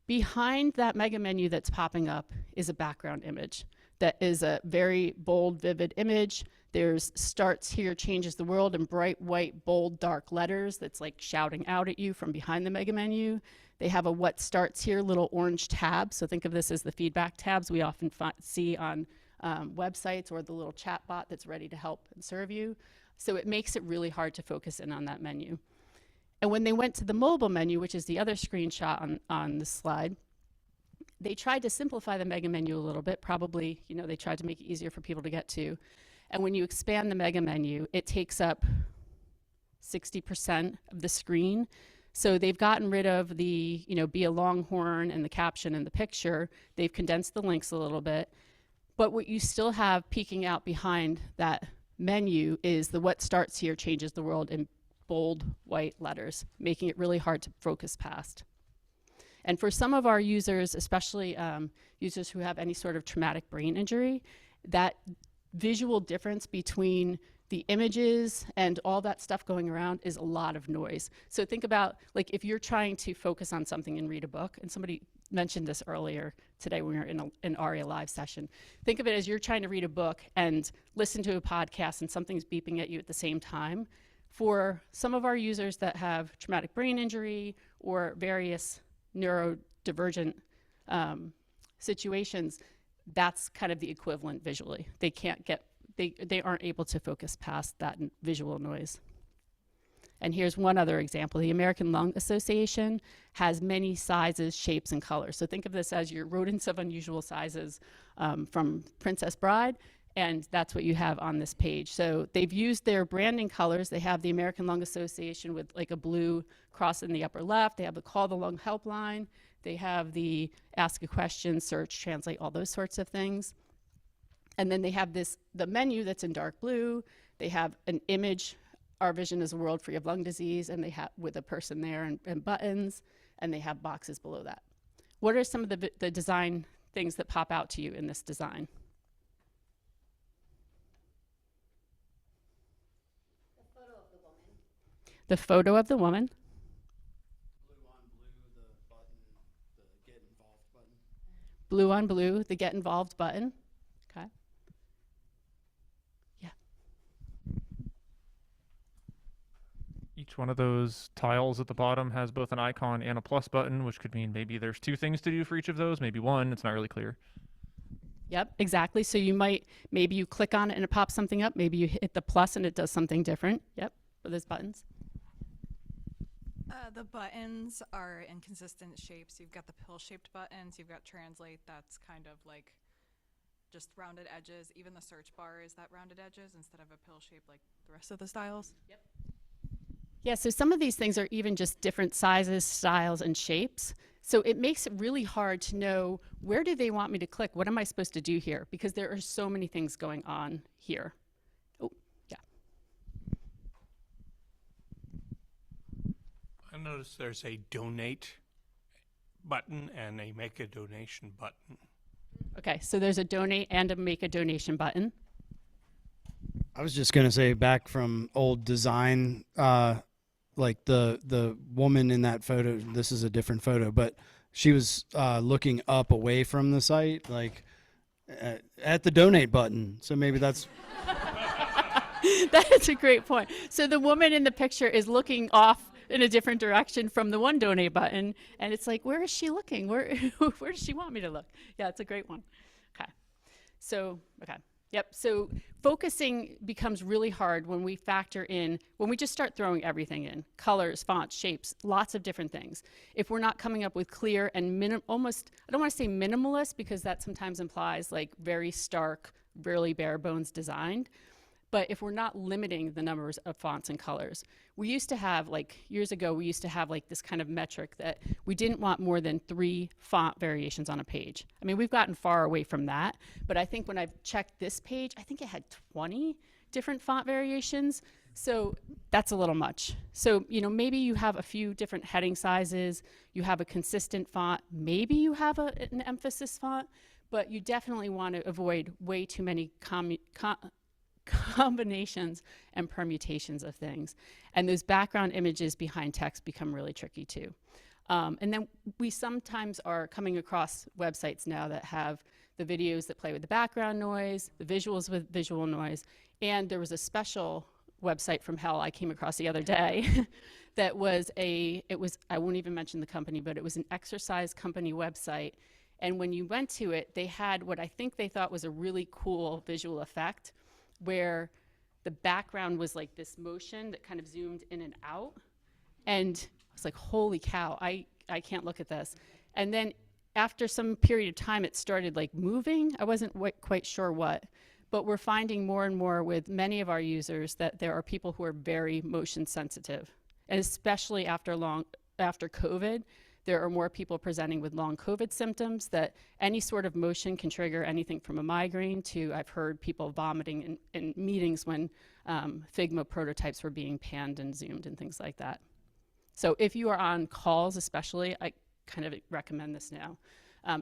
Behind that mega menu that's popping up is a background image that is a very bold, vivid image. There's "Starts Here, Changes the World" in bright, white, bold, dark letters that's like shouting out at you from behind the mega menu. They have a "What Starts Here" little orange tab. So think of this as the feedback tabs we often see on websites, or the little chat bot that's ready to help and serve you. So it makes it really hard to focus in on that menu. And when they went to the mobile menu, which is the other screenshot on this slide, they tried to simplify the mega menu a little bit. Probably, they tried to make it easier for people to get to. And when you expand the mega menu, it takes up 60% of the screen. So they've gotten rid of the, "Be a Longhorn" and the caption and the picture. They've condensed the links a little bit. But what you still have peeking out behind that menu is the "What Starts Here, Changes the World" in bold white letters, making it really hard to focus past. And for some of our users, especially users who have any sort of traumatic brain injury, that visual difference between the images and all that stuff going around is a lot of noise. So think about, like, if you're trying to focus on something and read a book, and somebody mentioned this earlier today when we were in an ARIA live session. Think of it as you're trying to read a book and listen to a podcast, and something's beeping at you at the same time. For some of our users that have traumatic brain injury or various neurodivergent situations, that's kind of the equivalent visually. They can't get, they aren't able to focus past that visual noise. And here's one other example. The American Lung Association has many sizes, shapes, and colors. So think of this as your rodents of unusual sizes from Princess Bride, and that's what you have on this page. So they've used their branding colors. They have the American Lung Association with like a blue cross in the upper left. They have the Call the Lung helpline. They have the ask a question, search, translate, all those sorts of things. And then they have the menu that's in dark blue. They have an image, Our Vision is a World Free of Lung Disease, and they have with a person there and buttons, and they have boxes below that. What are some of the design things that pop out to you in this design? The photo of the woman. Blue on blue, the Get Involved button. Okay. Yeah. Each one of those tiles at the bottom has both an icon and a plus button, which could mean maybe there's 2 things to do for each of those, maybe 1, it's not really clear. Yep, exactly. So maybe you click on it and it pops something up. Maybe you hit the plus and it does something different. Yep, for those buttons. The buttons are in consistent shapes. You've got the pill-shaped buttons. You've got translate. That's kind of like just rounded edges. Even the search bar is that rounded edges instead of a pill shape like the rest of the styles. Yep. Yeah, so some of these things are even just different sizes, styles, and shapes. So it makes it really hard to know, where do they want me to click? What am I supposed to do here? Because there are so many things going on here. Oh, yeah. I noticed there's a donate button and a make a donation button. Okay, so there's a donate and a make a donation button. I was just gonna say, back from old design, like the woman in that photo, this is a different photo, but she was looking up away from the site, like at the donate button. So maybe that's That is a great point. So the woman in the picture is looking off in a different direction from the one donate button, and it's like, where is she looking? Where does she want me to look? Yeah, it's a great one. Okay. So, okay. Yep. So focusing becomes really hard when we when we just start throwing everything in, colors, fonts, shapes, lots of different things. If we're not coming up with clear and almost, I don't want to say minimalist, because that sometimes implies like very stark, really bare bones designed. But if we're not limiting the numbers of fonts and colors, we used to have, like years ago, we used to have like this kind of metric that we didn't want more than 3 font variations on a page. I mean, we've gotten far away from that, but I think when I've checked this page, I think it had 20 different font variations. So that's a little much. So, maybe you have a few different heading sizes, you have a consistent font, maybe you have an emphasis font, but you definitely want to avoid way too many combinations and permutations of things. And those background images behind text become really tricky too. And then we sometimes are coming across websites now that have the videos that play with the background noise, the visuals with visual noise. And there was a special website from hell I came across the other day that I won't even mention the company, but it was an exercise company website. And when you went to it, they had what I think they thought was a really cool visual effect, where the background was like this motion that kind of zoomed in and out. And I was like, holy cow, I can't look at this. And then after some period of time, it started like moving. I wasn't quite sure what, but we're finding more and more with many of our users that there are people who are very motion sensitive. And especially after COVID, there are more people presenting with long COVID symptoms, that any sort of motion can trigger anything from a migraine to, I've heard people vomiting in meetings when Figma prototypes were being panned and zoomed and things like that. So if you are on calls especially, I kind of recommend this now.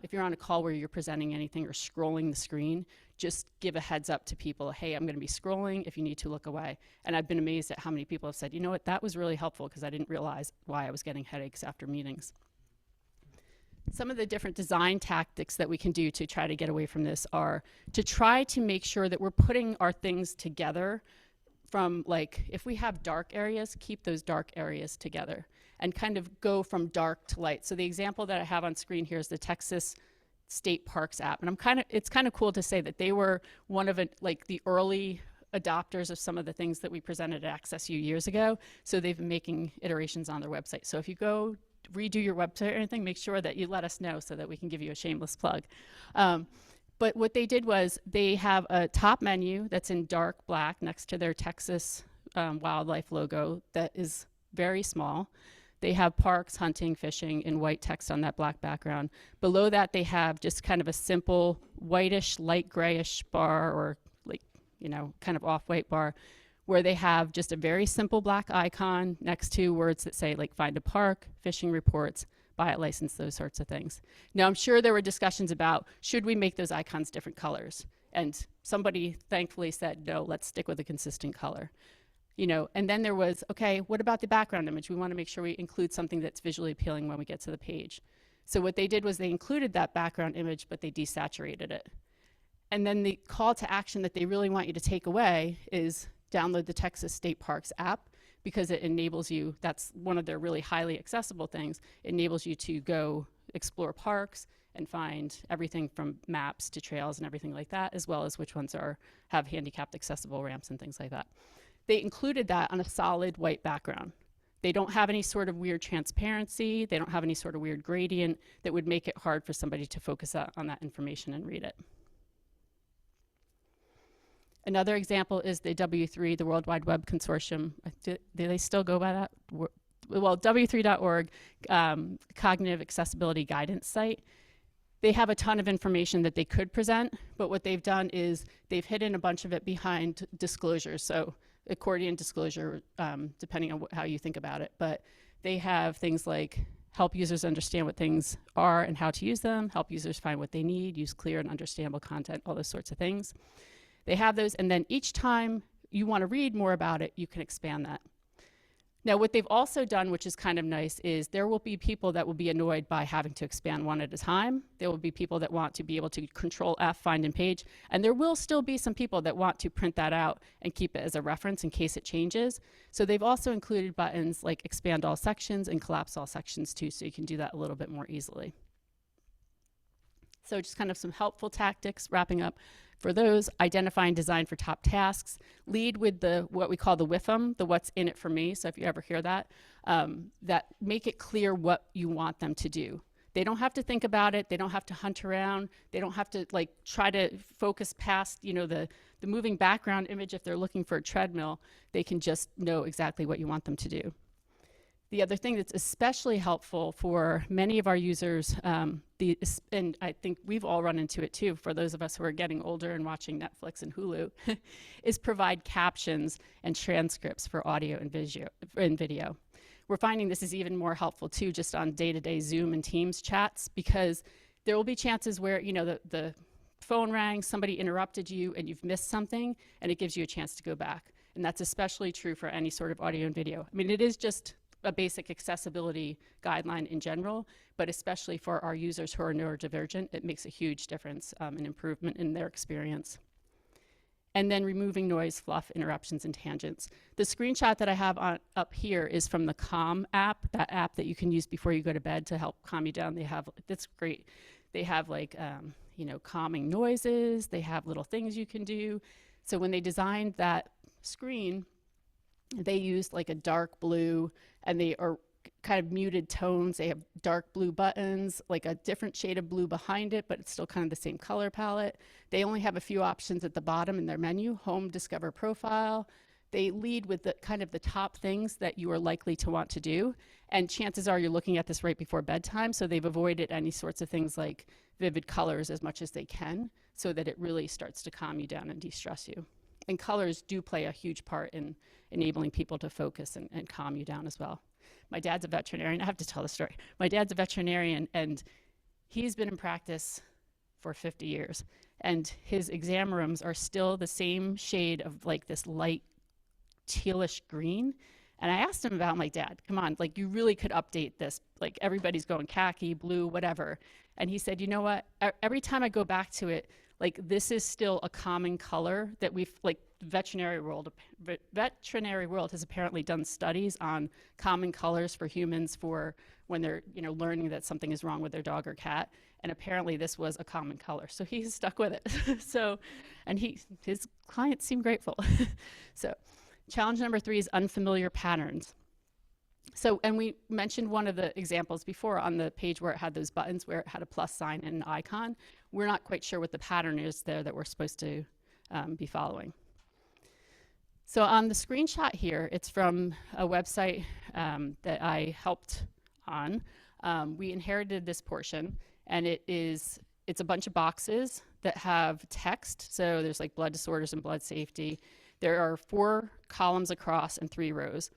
If you're on a call where you're presenting anything or scrolling the screen, just give a heads up to people, hey, I'm gonna be scrolling if you need to look away. And I've been amazed at how many people have said, you know what, that was really helpful because I didn't realize why I was getting headaches after meetings. Some of the different design tactics that we can do to try to get away from this are to try to make sure that we're putting our things together from, like, if we have dark areas, keep those dark areas together and kind of go from dark to light. So the example that I have on screen here is the Texas State Parks app. And it's kind of cool to say that they were one of the early adopters of some of the things that we presented at Access U years ago. So they've been making iterations on their website. So if you go redo your website or anything, make sure that you let us know so that we can give you a shameless plug. But what they did was they have a top menu that's in dark black next to their Texas wildlife logo that is very small. They have parks, hunting, fishing in white text on that black background. Below that, they have just kind of a simple whitish, light grayish bar, or like, you know, kind of off-white bar, where they have just a very simple black icon next to words that say like find a park, fishing reports, buy a license, those sorts of things. Now, I'm sure there were discussions about, should we make those icons different colors? And somebody thankfully said, no, let's stick with a consistent color. You know, and then there was, okay, what about the background image? We want to make sure we include something that's visually appealing when we get to the page. So what they did was they included that background image, but they desaturated it. And then the call to action that they really want you to take away is download the Texas State Parks app, because it enables you, that's one of their really highly accessible things, it enables you to go explore parks and find everything from maps to trails and everything like that, as well as which ones have handicapped accessible ramps and things like that. They included that on a solid white background. They don't have any sort of weird transparency. They don't have any sort of weird gradient that would make it hard for somebody to focus on that information and read it. Another example is the W3, the World Wide Web Consortium. Do they still go by that? Well, W3.org, Cognitive Accessibility Guidance site. They have a ton of information that they could present, but what they've done is they've hidden a bunch of it behind disclosures. So accordion disclosure, depending on how you think about it. But they have things like help users understand what things are and how to use them, help users find what they need, use clear and understandable content, all those sorts of things. They have those, and then each time you want to read more about it, you can expand that. Now, what they've also done, which is kind of nice, is there will be people that will be annoyed by having to expand one at a time. There will be people that want to be able to Control F, find in page, and there will still be some people that want to print that out and keep it as a reference in case it changes. So they've also included buttons like expand all sections and collapse all sections too, so you can do that a little bit more easily. So just kind of some helpful tactics, wrapping up. For those, identify and design for top tasks. Lead with what we call the WIFM, the what's in it for me. So if you ever hear that, that make it clear what you want them to do. They don't have to think about it. They don't have to hunt around. They don't have to like try to focus past, you know, the moving background image. If they're looking for a treadmill, they can just know exactly what you want them to do. The other thing that's especially helpful for many of our users, and I think we've all run into it too, for those of us who are getting older and watching Netflix and Hulu, is provide captions and transcripts for audio and video. We're finding this is even more helpful too, just on day-to-day Zoom and Teams chats, because there will be chances where, you know, the phone rang, somebody interrupted you, and you've missed something, and it gives you a chance to go back. And that's especially true for any sort of audio and video. I mean, it is just a basic accessibility guideline in general, but especially for our users who are neurodivergent, it makes a huge difference and improvement in their experience. And then removing noise, fluff, interruptions, and tangents. The screenshot that I have up here is from the Calm app, that app that you can use before you go to bed to help calm you down. That's great. They have like, you know, calming noises. They have little things you can do. So when they designed that screen, they used like a dark blue, and they are kind of muted tones. They have dark blue buttons, like a different shade of blue behind it, but it's still kind of the same color palette. They only have a few options at the bottom in their menu: home, discover, profile. They lead with the kind of the top things that you are likely to want to do. And chances are you're looking at this right before bedtime, so they've avoided any sorts of things like vivid colors as much as they can, so that it really starts to calm you down and de-stress you. And colors do play a huge part in enabling people to focus and calm you down as well. My dad's a veterinarian. I have to tell the story. My dad's a veterinarian, and he's been in practice for 50 years. And his exam rooms are still the same shade of like this light tealish green. And I asked him about, my dad, come on, like you really could update this. Like everybody's going khaki, blue, whatever. And he said, you know what? Every time I go back to it, like this is still a common color that we've, like veterinary world has apparently done studies on common colors for humans for when they're, you know, learning that something is wrong with their dog or cat. And apparently this was a common color. So he's stuck with it. So, and his clients seem grateful. So challenge number 3 is unfamiliar patterns. So, and we mentioned one of the examples before on the page where it had those buttons, where it had a plus sign and an icon. We're not quite sure what the pattern is there that we're supposed to be following. So on the screenshot here, it's from a website that I helped on. We inherited this portion, and it's a bunch of boxes that have text. So there's like blood disorders and blood safety. There are 4 columns across and 3 rows.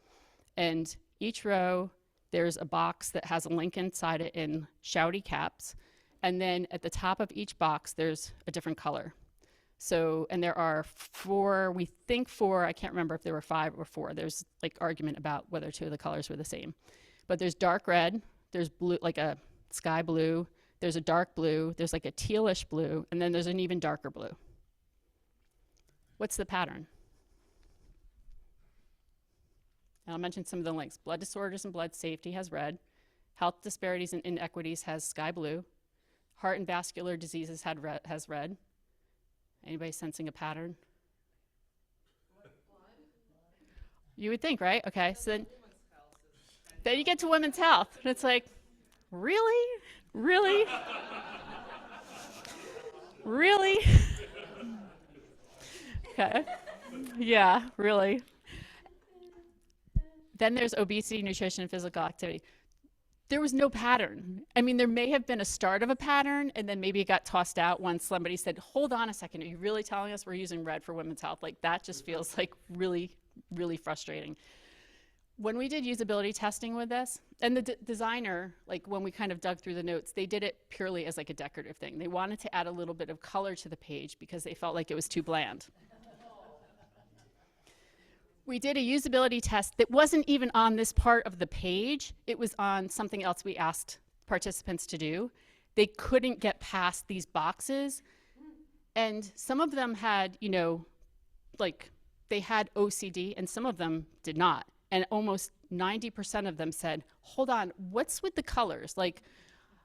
And each row, there's a box that has a link inside it in shouty caps. And then at the top of each box, there's a different color. So, and there are 4, we think 4, I can't remember if there were 5 or 4. There's like argument about whether 2 of the colors were the same. But there's dark red, there's blue, like a sky blue, there's a dark blue, there's like a tealish blue, and then there's an even darker blue. What's the pattern? And I'll mention some of the links. Blood disorders and blood safety has red. Health disparities and inequities has sky blue. Heart and vascular diseases has red. Anybody sensing a pattern? You would think, right? Okay, so then you get to women's health. And it's like, really? Really? Really? Okay. Yeah, really. Then there's obesity, nutrition, and physical activity. There was no pattern. I mean, there may have been a start of a pattern, and then maybe it got tossed out once somebody said, hold on a second, are you really telling us we're using red for women's health? Like, that just feels like really, really frustrating. When we did usability testing with this, and the designer, like when we kind of dug through the notes, they did it purely as like a decorative thing. They wanted to add a little bit of color to the page because they felt like it was too bland. We did a usability test that wasn't even on this part of the page. It was on something else we asked participants to do. They couldn't get past these boxes. And some of them had, you know, like they had OCD and some of them did not. And almost 90% of them said, hold on, what's with the colors? Like,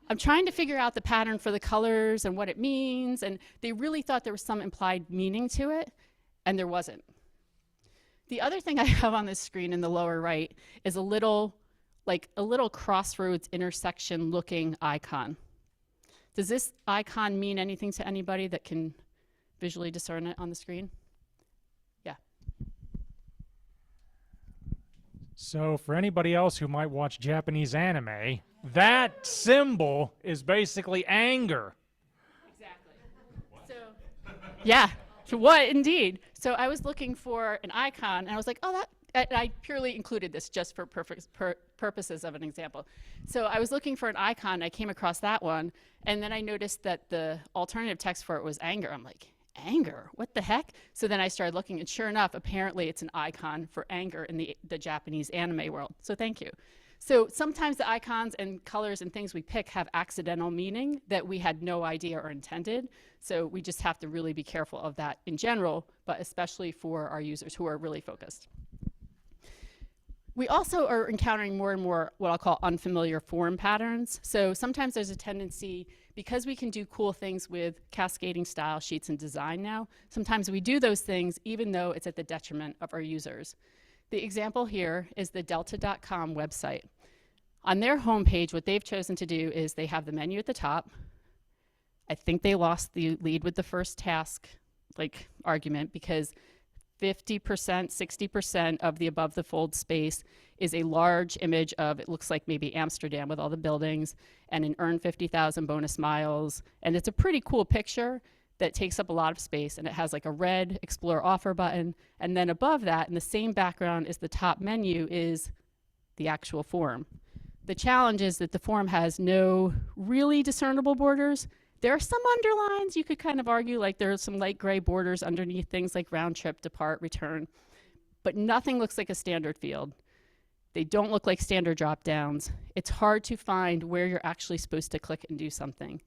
I'm trying to figure out the pattern for the colors and what it means. And they really thought there was some implied meaning to it, and there wasn't. The other thing I have on this screen in the lower right is a little crossroads intersection looking icon. Does this icon mean anything to anybody that can visually discern it on the screen? Yeah. So for anybody else who might watch Japanese anime, that symbol is basically anger. Exactly. So, yeah. So what indeed? So I was looking for an icon, and I was like, oh, I purely included this just for purposes of an example. So I was looking for an icon, I came across that one, and then I noticed that the alternative text for it was anger. I'm like, anger? What the heck? So then I started looking, and sure enough, apparently it's an icon for anger in the Japanese anime world. So thank you. So sometimes the icons and colors and things we pick have accidental meaning that we had no idea or intended. So we just have to really be careful of that in general, but especially for our users who are really focused. We also are encountering more and more what I'll call unfamiliar form patterns. So sometimes there's a tendency, because we can do cool things with cascading style sheets and design now, sometimes we do those things even though it's at the detriment of our users. The example here is the delta.com website. On their homepage, what they've chosen to do is they have the menu at the top. I think they lost the lead with the first task argument because 50%, 60% of the above the fold space is a large image of, it looks like maybe Amsterdam with all the buildings and an earn 50,000 bonus miles. And it's a pretty cool picture that takes up a lot of space, and it has like a red explore offer button. And then above that, in the same background as the top menu, is the actual form. The challenge is that the form has no really discernible borders. There are some underlines. You could kind of argue like there are some light gray borders underneath things like round trip, depart, return, but nothing looks like a standard field. They don't look like standard drop downs. It's hard to find where you're actually supposed to click and do something.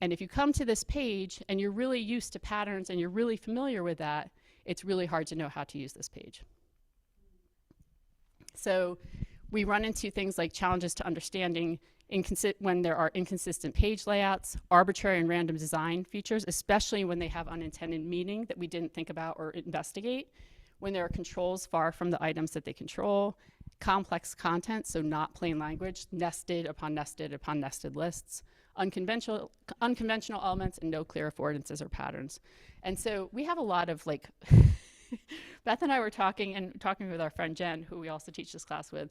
And if you come to this page and you're really used to patterns and you're really familiar with that, it's really hard to know how to use this page. So we run into things like challenges to understanding when there are inconsistent page layouts, arbitrary and random design features, especially when they have unintended meaning that we didn't think about or investigate, when there are controls far from the items that they control, complex content, so not plain language, nested upon nested upon nested lists, unconventional elements, and no clear affordances or patterns. And so we have a lot of like, Beth and I were talking with our friend Jen, who we also teach this class with,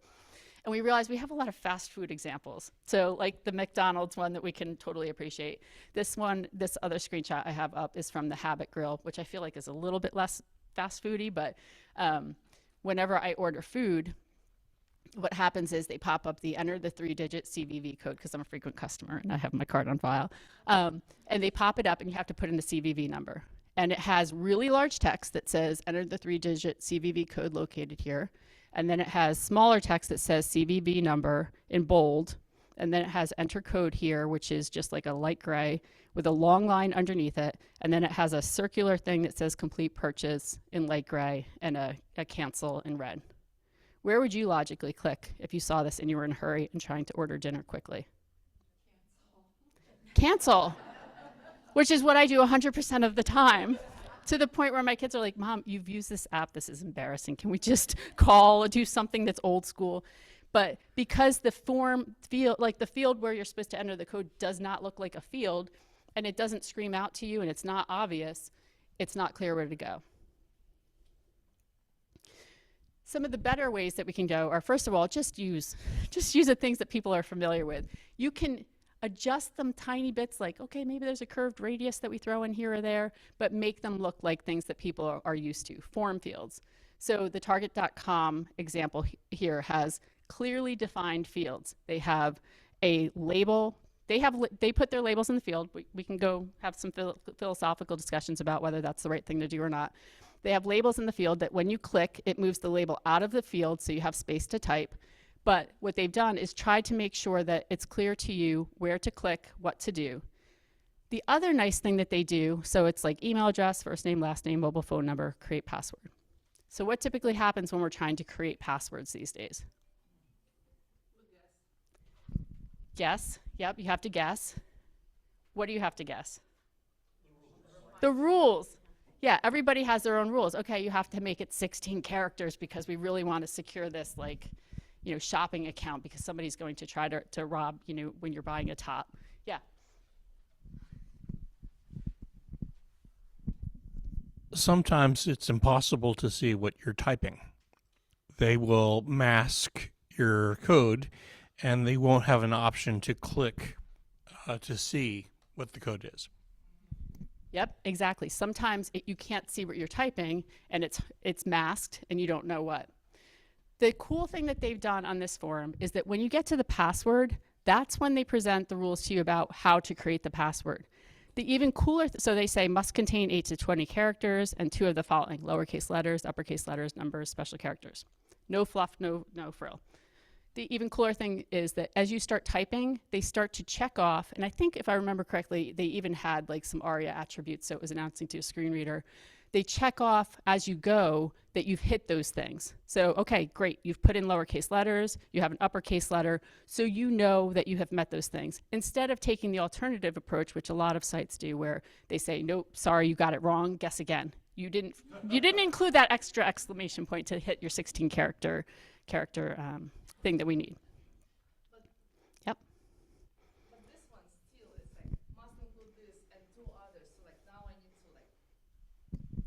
and we realized we have a lot of fast food examples. So like the McDonald's one that we can totally appreciate. This other screenshot I have up is from the Habit Grill, which I feel like is a little bit less fast foody, but whenever I order food, what happens is they pop up the enter the 3-digit CVV code, because I'm a frequent customer and I have my card on file. And they pop it up and you have to put in the CVV number. And it has really large text that says enter the 3-digit CVV code located here. And then it has smaller text that says CVV number in bold. And then it has enter code here, which is just like a light gray with a long line underneath it. And then it has a circular thing that says complete purchase in light gray and a cancel in red. Where would you logically click if you saw this and you were in a hurry and trying to order dinner quickly? Cancel. Which is what I do 100% of the time, to the point where my kids are like, Mom, you've used this app. This is embarrassing. Can we just call or do something that's old school? But because the field where you're supposed to enter the code does not look like a field, and it doesn't scream out to you and it's not obvious, it's not clear where to go. Some of the better ways that we can go are, first of all, just use the things that people are familiar with. You can adjust them tiny bits, like, okay, maybe there's a curved radius that we throw in here or there, but make them look like things that people are used to, form fields. So the target.com example here has clearly defined fields. They have a label. They put their labels in the field. We can go have some philosophical discussions about whether that's the right thing to do or not. They have labels in the field that when you click, it moves the label out of the field so you have space to type. But what they've done is try to make sure that it's clear to you where to click, what to do. The other nice thing that they do, so it's like email address, first name, last name, mobile phone number, create password. So what typically happens when we're trying to create passwords these days? Guess. Yep, you have to guess. What do you have to guess? The rules. Yeah, everybody has their own rules. Okay, you have to make it 16 characters because we really want to secure this, like, shopping account because somebody's going to try to rob, when you're buying a top. Yeah. Sometimes it's impossible to see what you're typing. They will mask your code and they won't have an option to click to see what the code is. Yep, exactly. Sometimes you can't see what you're typing and it's masked and you don't know what. The cool thing that they've done on this forum is that when you get to the password, that's when they present the rules to you about how to create the password. The even cooler, so they say must contain 8 to 20 characters and 2 of the following: lowercase letters, uppercase letters, numbers, special characters. No fluff, no frill. The even cooler thing is that as you start typing, they start to check off, and I think if I remember correctly, they even had like some ARIA attributes, so it was announcing to a screen reader. They check off as you go that you've hit those things. So, okay, great, you've put in lowercase letters, you have an uppercase letter, so you know that you have met those things. Instead of taking the alternative approach, which a lot of sites do, where they say, nope, sorry, you got it wrong, guess again. You didn't include that extra exclamation point to hit your 16 character thing that we need. Yep. But this one still is like must include this and 2 others. So like now I need to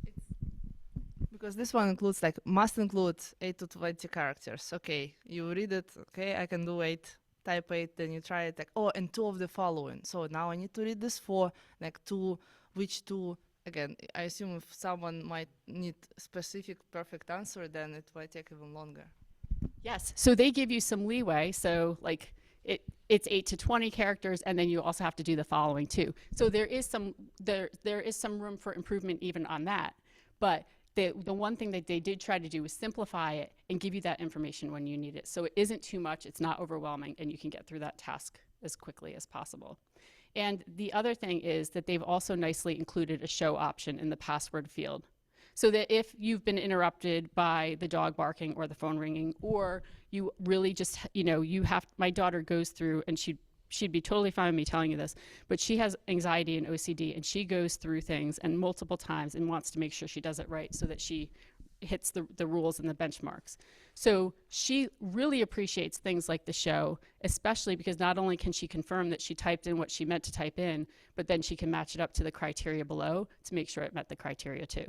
it's because this one includes like must include 8 to 20 characters. Okay, you read it. Okay, I can do 8. Type 8, then you try it like, oh, and 2 of the following. So now I need to read this for like 2, which 2. Again, I assume if someone might need specific perfect answer, then it might take even longer. Yes, so they give you some leeway. So like it's 8 to 20 characters, and then you also have to do the following too. So there is some room for improvement even on that. But the one thing that they did try to do was simplify it and give you that information when you need it. So it isn't too much, it's not overwhelming, and you can get through that task as quickly as possible. And the other thing is that they've also nicely included a show option in the password field. So that if you've been interrupted by the dog barking or the phone ringing, or you really just, my daughter goes through, and she'd be totally fine with me telling you this, but she has anxiety and OCD, and she goes through things and multiple times and wants to make sure she does it right so that she hits the rules and the benchmarks. So she really appreciates things like the show, especially because not only can she confirm that she typed in what she meant to type in, but then she can match it up to the criteria below to make sure it met the criteria too.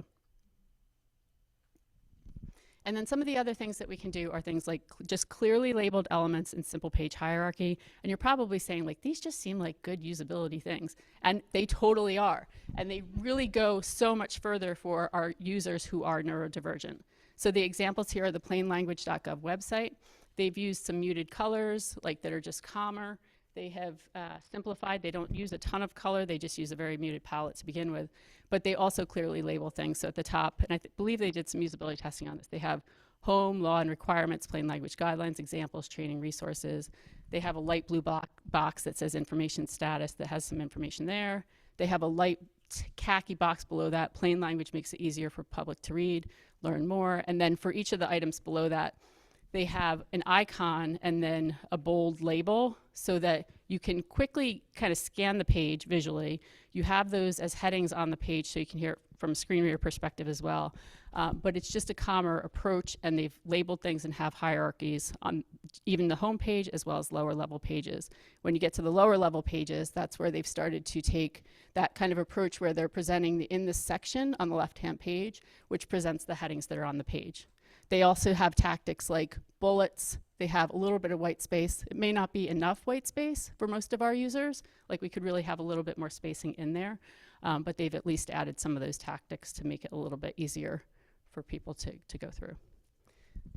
And then some of the other things that we can do are things like just clearly labeled elements in simple page hierarchy. And you're probably saying, like, these just seem like good usability things. And they totally are. And they really go so much further for our users who are neurodivergent. So the examples here are the plainlanguage.gov website. They've used some muted colors, like that are just calmer. They have simplified. They don't use a ton of color. They just use a very muted palette to begin with. But they also clearly label things. So at the top, and I believe they did some usability testing on this, they have home, law and requirements, plain language guidelines, examples, training resources. They have a light blue box that says information status that has some information there. They have a light khaki box below that. Plain language makes it easier for public to read, learn more. And then for each of the items below that, they have an icon and then a bold label so that you can quickly kind of scan the page visually. You have those as headings on the page so you can hear it from a screen reader perspective as well. But it's just a calmer approach, and they've labeled things and have hierarchies on even the home page as well as lower level pages. When you get to the lower level pages, that's where they've started to take that kind of approach where they're presenting in this section on the left-hand page, which presents the headings that are on the page. They also have tactics like bullets. They have a little bit of white space. It may not be enough white space for most of our users. Like, we could really have a little bit more spacing in there, but they've at least added some of those tactics to make it a little bit easier for people to go through.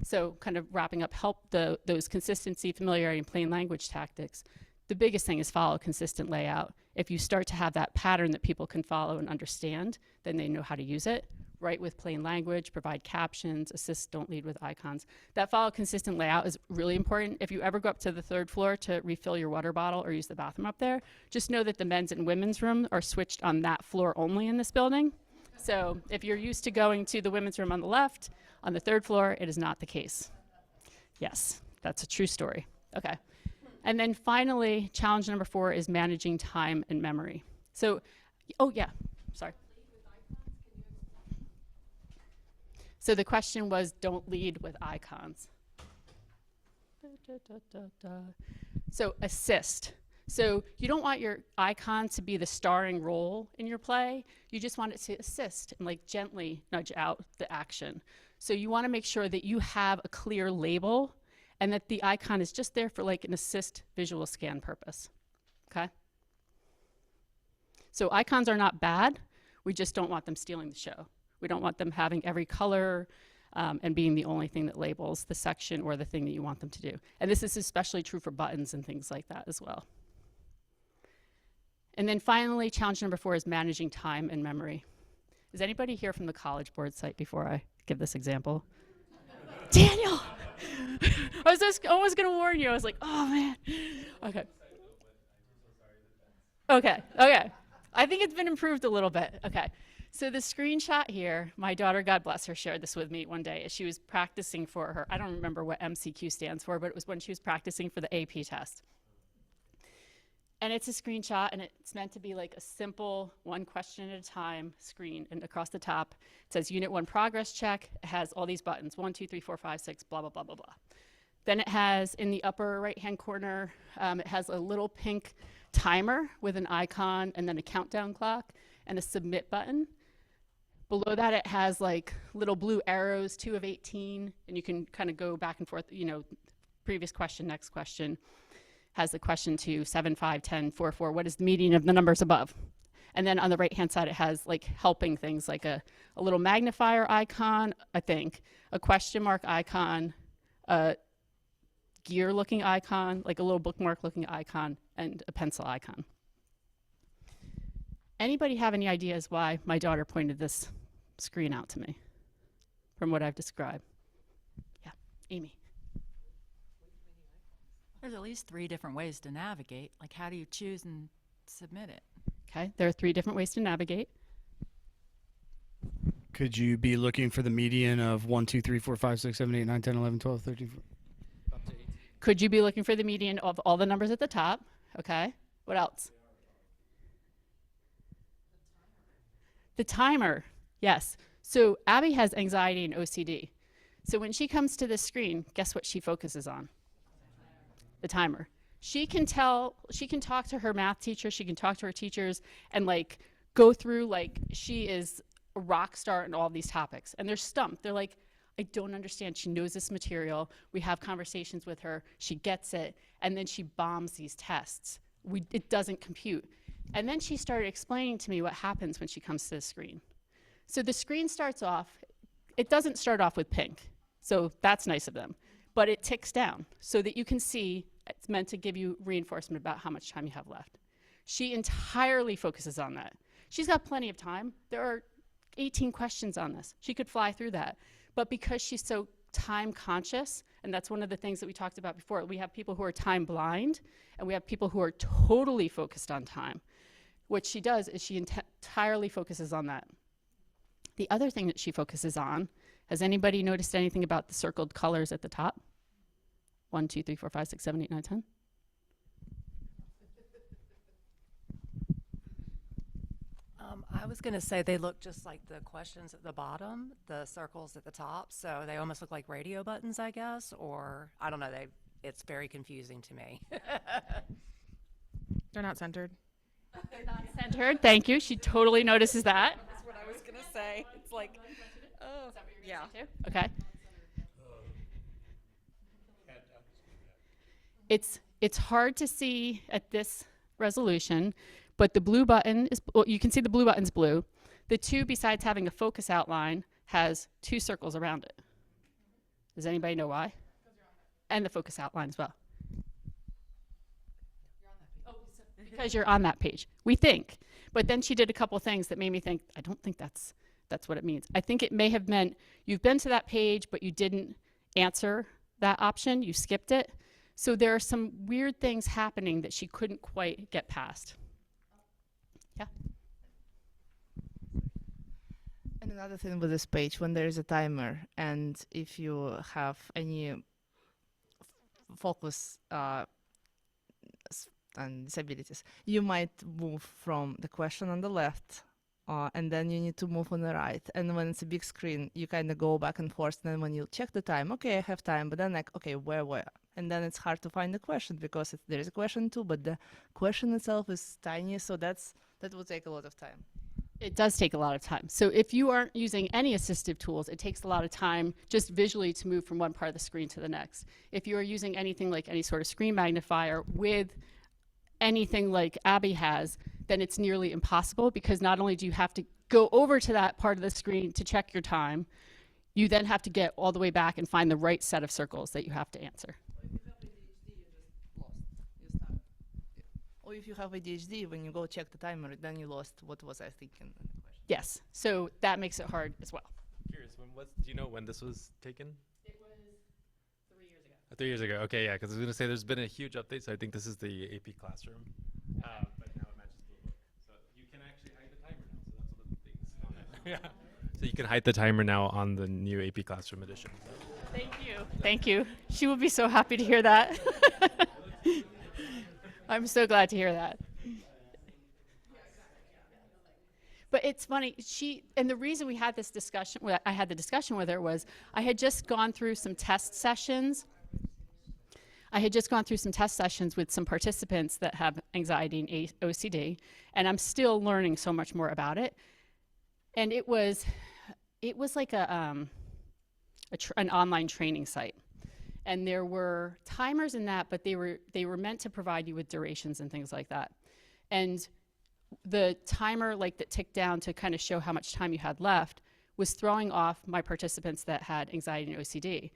So kind of wrapping up, those consistency, familiarity, and plain language tactics. The biggest thing is follow consistent layout. If you start to have that pattern that people can follow and understand, then they know how to use it. Write with plain language, provide captions, assist, don't lead with icons. That follow consistent layout is really important. If you ever go up to the 3rd floor to refill your water bottle or use the bathroom up there, just know that the men's and women's room are switched on that floor only in this building. So if you're used to going to the women's room on the left, on the 3rd floor, it is not the case. Yes, that's a true story. Okay. And then finally, challenge number 4 is managing time and memory. So, oh yeah, sorry. So the question was, don't lead with icons. So assist. So you don't want your icon to be the starring role in your play. You just want it to assist and like gently nudge out the action. So you want to make sure that you have a clear label and that the icon is just there for like an assist visual scan purpose. Okay? So icons are not bad. We just don't want them stealing the show. We don't want them having every color and being the only thing that labels the section or the thing that you want them to do. And this is especially true for buttons and things like that as well. And then finally, challenge number 4 is managing time and memory. Is anybody here from the College Board site before I give this example? Daniel! I was just almost going to warn you. I was like, oh, man. Okay. Okay. I think it's been improved a little bit. Okay. So the screenshot here, my daughter, God bless her, shared this with me one day as she was practicing for her. I don't remember what MCQ stands for, but it was when she was practicing for the AP test. And it's a screenshot, and it's meant to be like a simple 1 question at a time screen. And across the top, it says Unit 1 progress check. It has all these buttons, 1, 2, 3, 4, 5, 6, blah, blah, blah, blah, blah. Then it has in the upper right-hand corner, it has a little pink timer with an icon and then a countdown clock and a submit button. Below that, it has like little blue arrows, 2 of 18, and you can kind of go back and forth, previous question, next question. Has the question to 7, 5, 10, 4, 4. What is the median of the numbers above? And then on the right-hand side, it has like helping things like a little magnifier icon, I think, a question mark icon, a gear-looking icon, like a little bookmark-looking icon, and a pencil icon. Anybody have any ideas why my daughter pointed this screen out to me from what I've described? Yeah, Amy. There's at least 3 different ways to navigate. Like, how do you choose and submit it. Okay, there are 3 different ways to navigate. Could you be looking for the median of 1, 2, 3, 4, 5, 6, 7, 8, 9, 10, 11, 12, 13, 14? Could you be looking for the median of all the numbers at the top? Okay, what else? The timer, yes. So Abby has anxiety and OCD. So when she comes to this screen, guess what she focuses on? The timer. She can talk to her math teacher, she can talk to her teachers and like go through like she is a rock star in all these topics. And they're stumped. They're like, I don't understand. She knows this material. We have conversations with her. She gets it. And then she bombs these tests. It doesn't compute. And then she started explaining to me what happens when she comes to the screen. So the screen starts off, it doesn't start off with pink. So that's nice of them. But it ticks down so that you can see it's meant to give you reinforcement about how much time you have left. She entirely focuses on that. She's got plenty of time. There are 18 questions on this. She could fly through that. But because she's so time conscious, and that's one of the things that we talked about before, we have people who are time blind, and we have people who are totally focused on time. What she does is she entirely focuses on that. The other thing that she focuses on, has anybody noticed anything about the circled colors at the top? 1, 2, 3, 4, 5, 6, 7, 8, 9, 10. I was going to say they look just like the questions at the bottom, the circles at the top. So they almost look like radio buttons, I guess, or I don't know. It's very confusing to me. They're not centered. They're not centered. Thank you. She totally notices that. That's what I was going to say. It's like, oh, yeah. Okay. It's hard to see at this resolution, but the blue button is, well, you can see the blue button's blue. The 2, besides having a focus outline, has 2 circles around it. Does anybody know why? And the focus outline as well. Because you're on that page. We think. But then she did a couple things that made me think, I don't think that's what it means. I think it may have meant you've been to that page, but you didn't answer that option. You skipped it. So there are some weird things happening that she couldn't quite get past. Yeah. And another thing with this page, when there is a timer, and if you have any focus and disabilities, you might move from the question on the left, and then you need to move on the right. And when it's a big screen, you kind of go back and forth. And then when you check the time, okay, I have time, but then like, okay, where? And then it's hard to find the question because there is a question too, but the question itself is tiny, so that will take a lot of time. It does take a lot of time. So if you aren't using any assistive tools, it takes a lot of time just visually to move from one part of the screen to the next. If you are using anything like any sort of screen magnifier with anything like Abby has, then it's nearly impossible because not only do you have to go over to that part of the screen to check your time, you then have to get all the way back and find the right set of circles that you have to answer. Or if you have ADHD, when you go check the timer, then you lost what was I thinking. Yes, so that makes it hard as well. Curious, do you know when this was taken? It was 3 years ago. 3 years ago. Okay, yeah, because I was going to say there's been a huge update, so I think this is the AP Classroom, but now it matches Blue Book. So you can actually hide the timer now. So that's one of the things on it. Yeah. So you can hide the timer now on the new AP Classroom edition. Thank you. Thank you. She will be so happy to hear that. I'm so glad to hear that. But it's funny, and the reason we had this discussion, I had the discussion with her was, I had just gone through some test sessions. With some participants that have anxiety and OCD, and I'm still learning so much more about it. And it was like an online training site. And there were timers in that, but they were meant to provide you with durations and things like that. And the timer that ticked down to kind of show how much time you had left was throwing off my participants that had anxiety and OCD.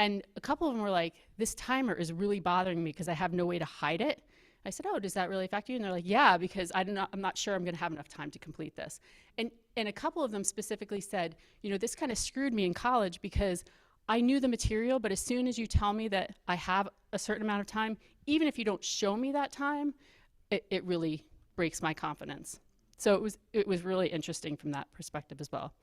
And a couple of them were like, this timer is really bothering me because I have no way to hide it. I said, oh, does that really affect you? And they're like, yeah, because I'm not sure I'm going to have enough time to complete this. And a couple of them specifically said, this kind of screwed me in college because I knew the material, but as soon as you tell me that I have a certain amount of time, even if you don't show me that time, it really breaks my confidence. So it was really interesting from that perspective as well.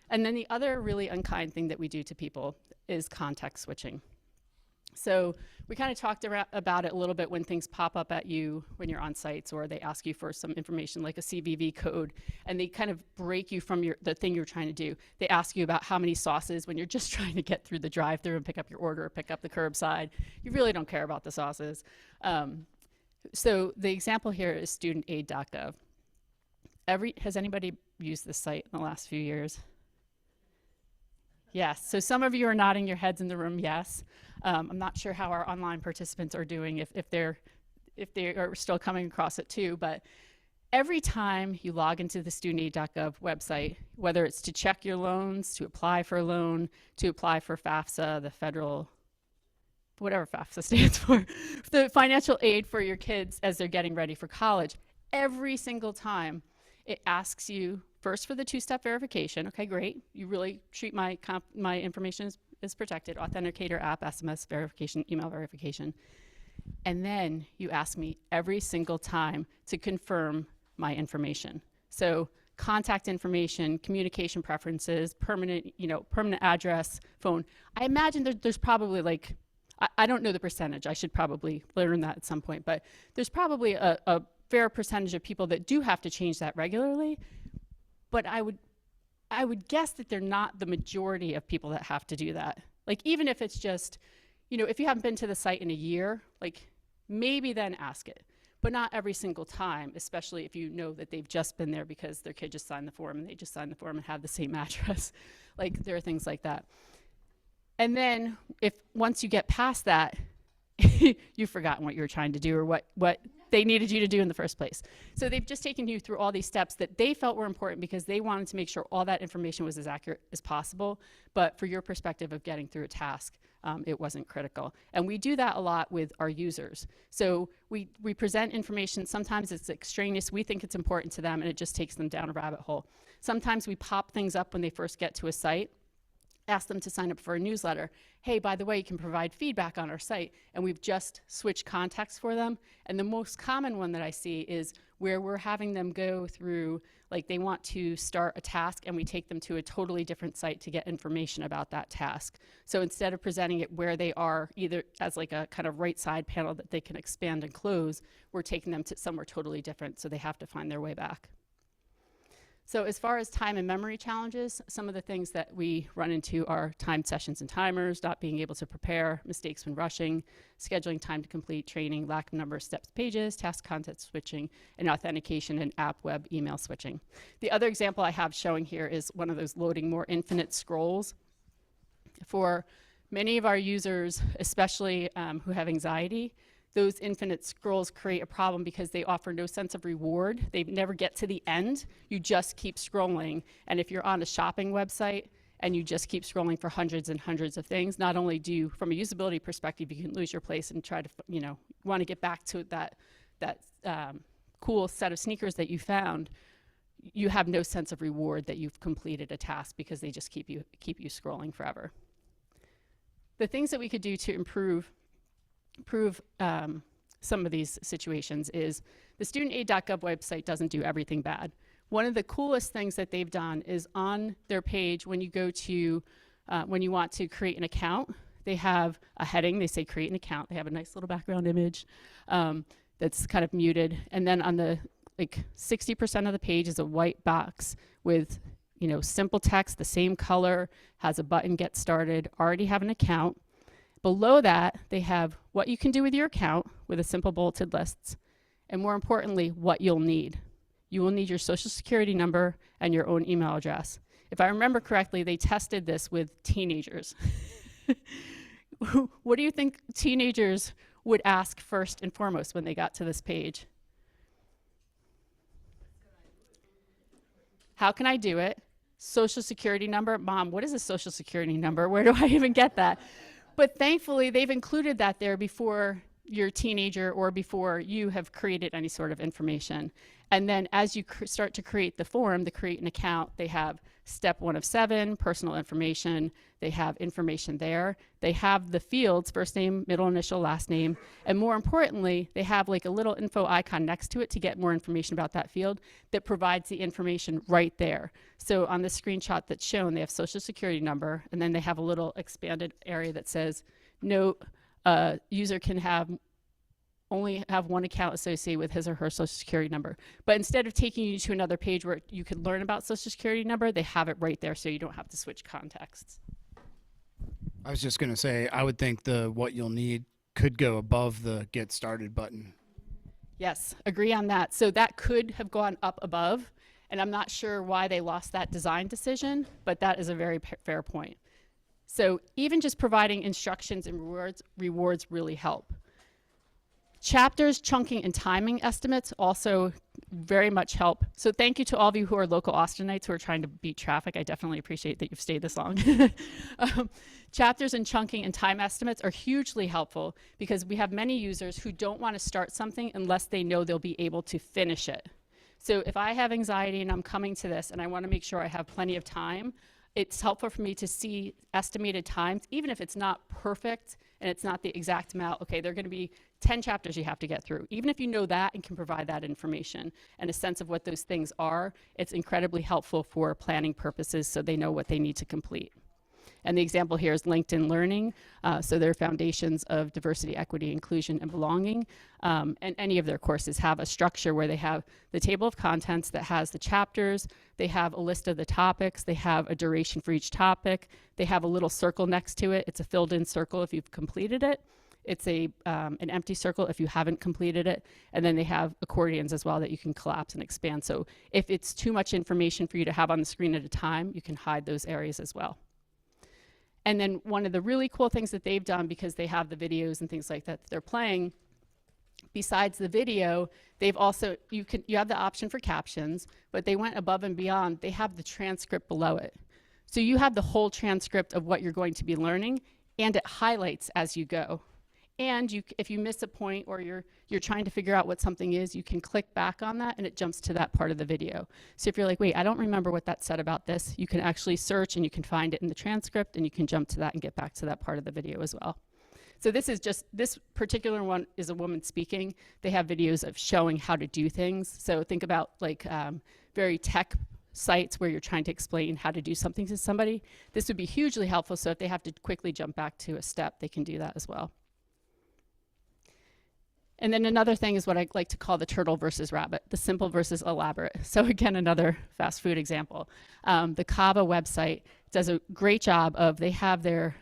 And then the other really unkind thing that we do to people is context switching. So we kind of talked about it a little bit when things pop up at you when you're on sites, or they ask you for some information like a CVV code, and they kind of break you from the thing you're trying to do. They ask you about how many sauces when you're just trying to get through the drive-through and pick up your order or pick up the curbside. You really don't care about the sauces. So the example here is studentaid.gov. Has anybody used this site in the last few years? Yes, so some of you are nodding your heads in the room, yes. I'm not sure how our online participants are doing, if they are still coming across it too, but every time you log into the studentaid.gov website, whether it's to check your loans, to apply for a loan, to apply for FAFSA, the federal, whatever FAFSA stands for, the financial aid for your kids as they're getting ready for college, every single time it asks you first for the two-step verification. Okay, great. You really treat my information as protected. Authenticator app, SMS verification, email verification. And then you ask me every single time to confirm my information. So contact information, communication preferences, permanent address, phone. I imagine there's probably like, I don't know the percentage. I should probably learn that at some point, but there's probably a fair percentage of people that do have to change that regularly. But I would guess that they're not the majority of people that have to do that. Like, even if it's just, if you haven't been to the site in a year, like, maybe then ask it. But not every single time, especially if you know that they've just been there because their kid just signed the form and they just signed the form and have the same address. Like, there are things like that. And then once you get past that, you've forgotten what you were trying to do or what they needed you to do in the first place. So they've just taken you through all these steps that they felt were important because they wanted to make sure all that information was as accurate as possible. But for your perspective of getting through a task, it wasn't critical. And we do that a lot with our users. So we present information. Sometimes it's extraneous. We think it's important to them, and it just takes them down a rabbit hole. Sometimes we pop things up when they first get to a site, ask them to sign up for a newsletter. Hey, by the way, you can provide feedback on our site. And we've just switched context for them. And the most common one that I see is where we're having them go through, like, they want to start a task and we take them to a totally different site to get information about that task. So instead of presenting it where they are, either as like a kind of right side panel that they can expand and close, we're taking them to somewhere totally different, so they have to find their way back. So as far as time and memory challenges, some of the things that we run into are timed sessions and timers, not being able to prepare, mistakes when rushing, scheduling time to complete training, lack of number of steps pages, task content switching, and authentication and app web email switching. The other example I have showing here is one of those loading more infinite scrolls. For many of our users, especially who have anxiety, those infinite scrolls create a problem because they offer no sense of reward. They never get to the end. You just keep scrolling. And if you're on a shopping website and you just keep scrolling for hundreds and hundreds of things, not only do you, from a usability perspective, you can lose your place and try to, want to get back to that cool set of sneakers that you found, you have no sense of reward that you've completed a task because they just keep you scrolling forever. The things that we could do to improve some of these situations is the studentaid.gov website doesn't do everything bad. One of the coolest things that they've done is on their page, when you go to, when you want to create an account, they have a heading, they say create an account. They have a nice little background image that's kind of muted. And then on the, 60% of the page is a white box with, simple text, the same color, has a button, get started, already have an account. Below that, they have what you can do with your account with a simple bulleted list, and more importantly, what you'll need. You will need your social security number and your own email address. If I remember correctly, they tested this with teenagers. What do you think teenagers would ask first and foremost when they got to this page? How can I do it? Social security number. Mom, what is a social security number? Where do I even get that? But thankfully, they've included that there before you're a teenager or before you have created any sort of information. And then as you start to create the form, to create an account, they have step 1 of 7, personal information. They have information there. They have the fields, first name, middle initial, last name. And more importantly, they have like a little info icon next to it to get more information about that field that provides the information right there. So on the screenshot that's shown, they have social security number, and then they have a little expanded area that says, no, user can only have one account associated with his or her social security number. But instead of taking you to another page where you could learn about social security number, they have it right there so you don't have to switch contexts. I was just going to say, I would think the what you'll need could go above the get started button. Yes, agree on that. So that could have gone up above, and I'm not sure why they lost that design decision, but that is a very fair point. So even just providing instructions and rewards really help. Chapters, chunking, and timing estimates also very much help. So thank you to all of you who are local Austinites who are trying to beat traffic. I definitely appreciate that you've stayed this long. Chapters and chunking and time estimates are hugely helpful because we have many users who don't want to start something unless they know they'll be able to finish it. So if I have anxiety and I'm coming to this and I want to make sure I have plenty of time, it's helpful for me to see estimated times, even if it's not perfect and it's not the exact amount. Okay, they're going to be 10 chapters you have to get through. Even if you know that and can provide that information and a sense of what those things are, it's incredibly helpful for planning purposes so they know what they need to complete. And the example here is LinkedIn Learning. So their foundations of diversity, equity, inclusion, and belonging. And any of their courses have a structure where they have the table of contents that has the chapters, they have a list of the topics, they have a duration for each topic, they have a little circle next to it. It's a filled in circle if you've completed it. It's an empty circle if you haven't completed it. And then they have accordions as well that you can collapse and expand. So if it's too much information for you to have on the screen at a time, you can hide those areas as well. And then one of the really cool things that they've done, because they have the videos and things like that they're playing, besides the video, they've also, you have the option for captions, but they went above and beyond. They have the transcript below it. So you have the whole transcript of what you're going to be learning, and it highlights as you go. And if you miss a point or you're trying to figure out what something is, you can click back on that and it jumps to that part of the video. So if you're like, wait, I don't remember what that said about this, you can actually search and you can find it in the transcript and you can jump to that and get back to that part of the video as well. So this particular one is a woman speaking. They have videos of showing how to do things. So think about like very tech sites where you're trying to explain how to do something to somebody. This would be hugely helpful. So if they have to quickly jump back to a step, they can do that as well. And then another thing is what I like to call the turtle versus rabbit, the simple versus elaborate. So again, another fast food example. The Cava website does a great job of, they have their,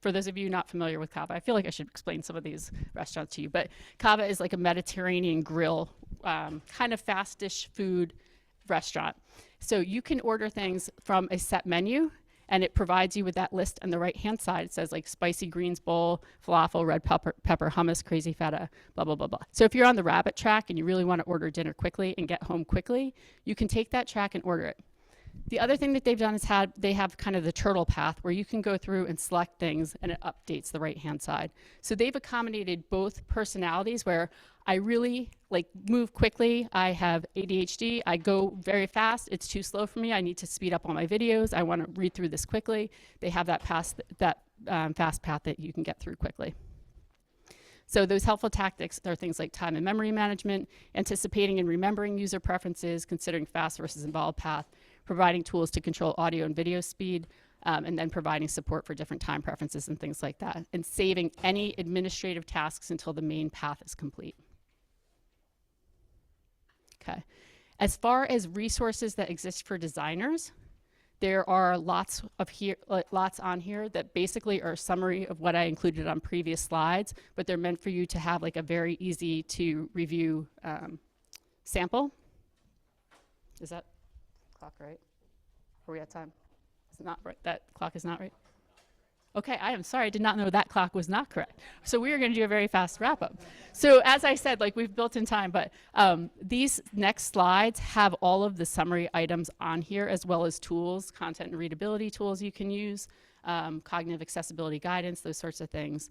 for those of you not familiar with Cava, I feel like I should explain some of these restaurants to you, but Cava is like a Mediterranean grill, kind of fast-ish food restaurant. So you can order things from a set menu, and it provides you with that list on the right-hand side. It says like spicy greens bowl, falafel, red pepper, hummus, crazy feta, blah, blah, blah, blah. So if you're on the rabbit track and you really want to order dinner quickly and get home quickly, you can take that track and order it. The other thing that they've done is they have kind of the turtle path where you can go through and select things and it updates the right-hand side. So they've accommodated both personalities where I really like move quickly. I have ADHD. I go very fast. It's too slow for me. I need to speed up on my videos. I want to read through this quickly. They have that fast path that you can get through quickly. So those helpful tactics are things like time and memory management, anticipating and remembering user preferences, considering fast versus involved path, providing tools to control audio and video speed, and then providing support for different time preferences and things like that, and saving any administrative tasks until the main path is complete. Okay. As far as resources that exist for designers, there are lots on here that basically are a summary of what I included on previous slides, but they're meant for you to have like a very easy to review sample. Is that clock right? Are we at time? It's not right. That clock is not right. Okay, I am sorry. I did not know that clock was not correct. So we are going to do a very fast wrap up. So as I said, like we've built in time, but these next slides have all of the summary items on here, as well as tools, content and readability tools you can use, cognitive accessibility guidance, those sorts of things.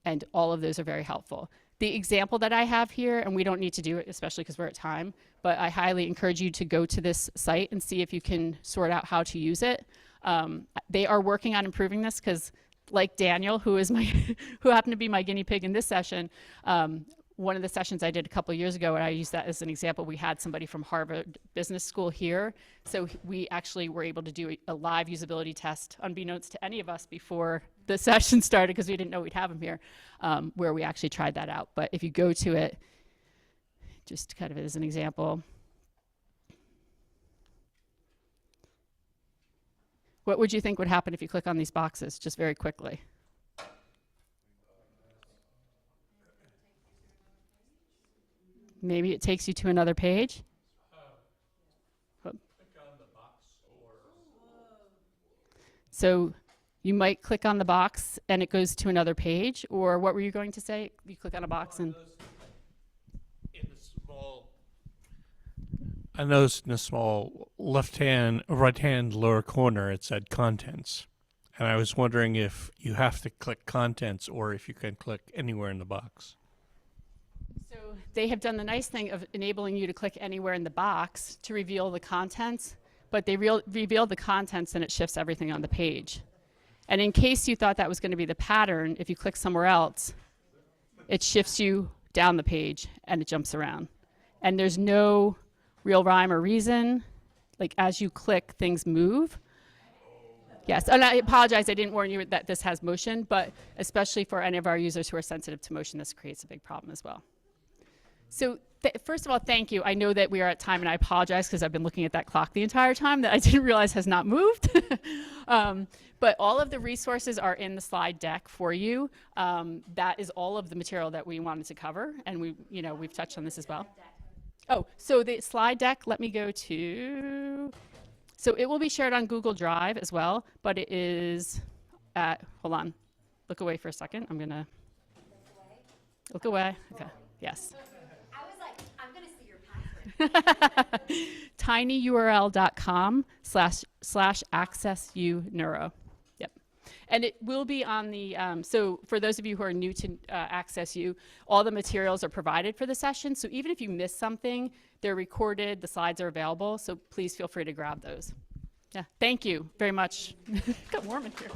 And all of those are very helpful. The example that I have here, and we don't need to do it, especially because we're at time, but I highly encourage you to go to this site and see if you can sort out how to use it. They are working on improving this because, like Daniel, who is my, who happened to be my guinea pig in this session, one of the sessions I did a couple of years ago, and I used that as an example, we had somebody from Harvard Business School here. So we actually were able to do a live usability test, unbeknownst to any of us before the session started, because we didn't know we'd have him here, where we actually tried that out. But if you go to it, just kind of as an example, what would you think would happen if you click on these boxes, just very quickly? Maybe it takes you to another page. So you might click on the box and it goes to another page, or what were you going to say? You click on a box and... I noticed in the small right-hand lower corner, it said contents. And I was wondering if you have to click contents or if you can click anywhere in the box. So they have done the nice thing of enabling you to click anywhere in the box to reveal the contents, but they reveal the contents and it shifts everything on the page. And in case you thought that was going to be the pattern, if you click somewhere else, it shifts you down the page and it jumps around. And there's no real rhyme or reason. Like as you click, things move. Yes, and I apologize, I didn't warn you that this has motion, but especially for any of our users who are sensitive to motion, this creates a big problem as well. So first of all, thank you. I know that we are at time, and I apologize because I've been looking at that clock the entire time that I didn't realize has not moved. But all of the resources are in the slide deck for you. That is all of the material that we wanted to cover, and we've touched on this as well. Oh, so the slide deck, let me go to, so it will be shared on Google Drive as well, but it is at, hold on, look away for a second. I'm gonna, look away, okay, yes. I was like, I'm gonna see your password. tinyurl.com/accessuneuro. Yep. And it will be on the, so for those of you who are new to Access U, all the materials are provided for the session. So even if you miss something, they're recorded, the slides are available. So please feel free to grab those. Yeah, thank you very much. Got warm in here.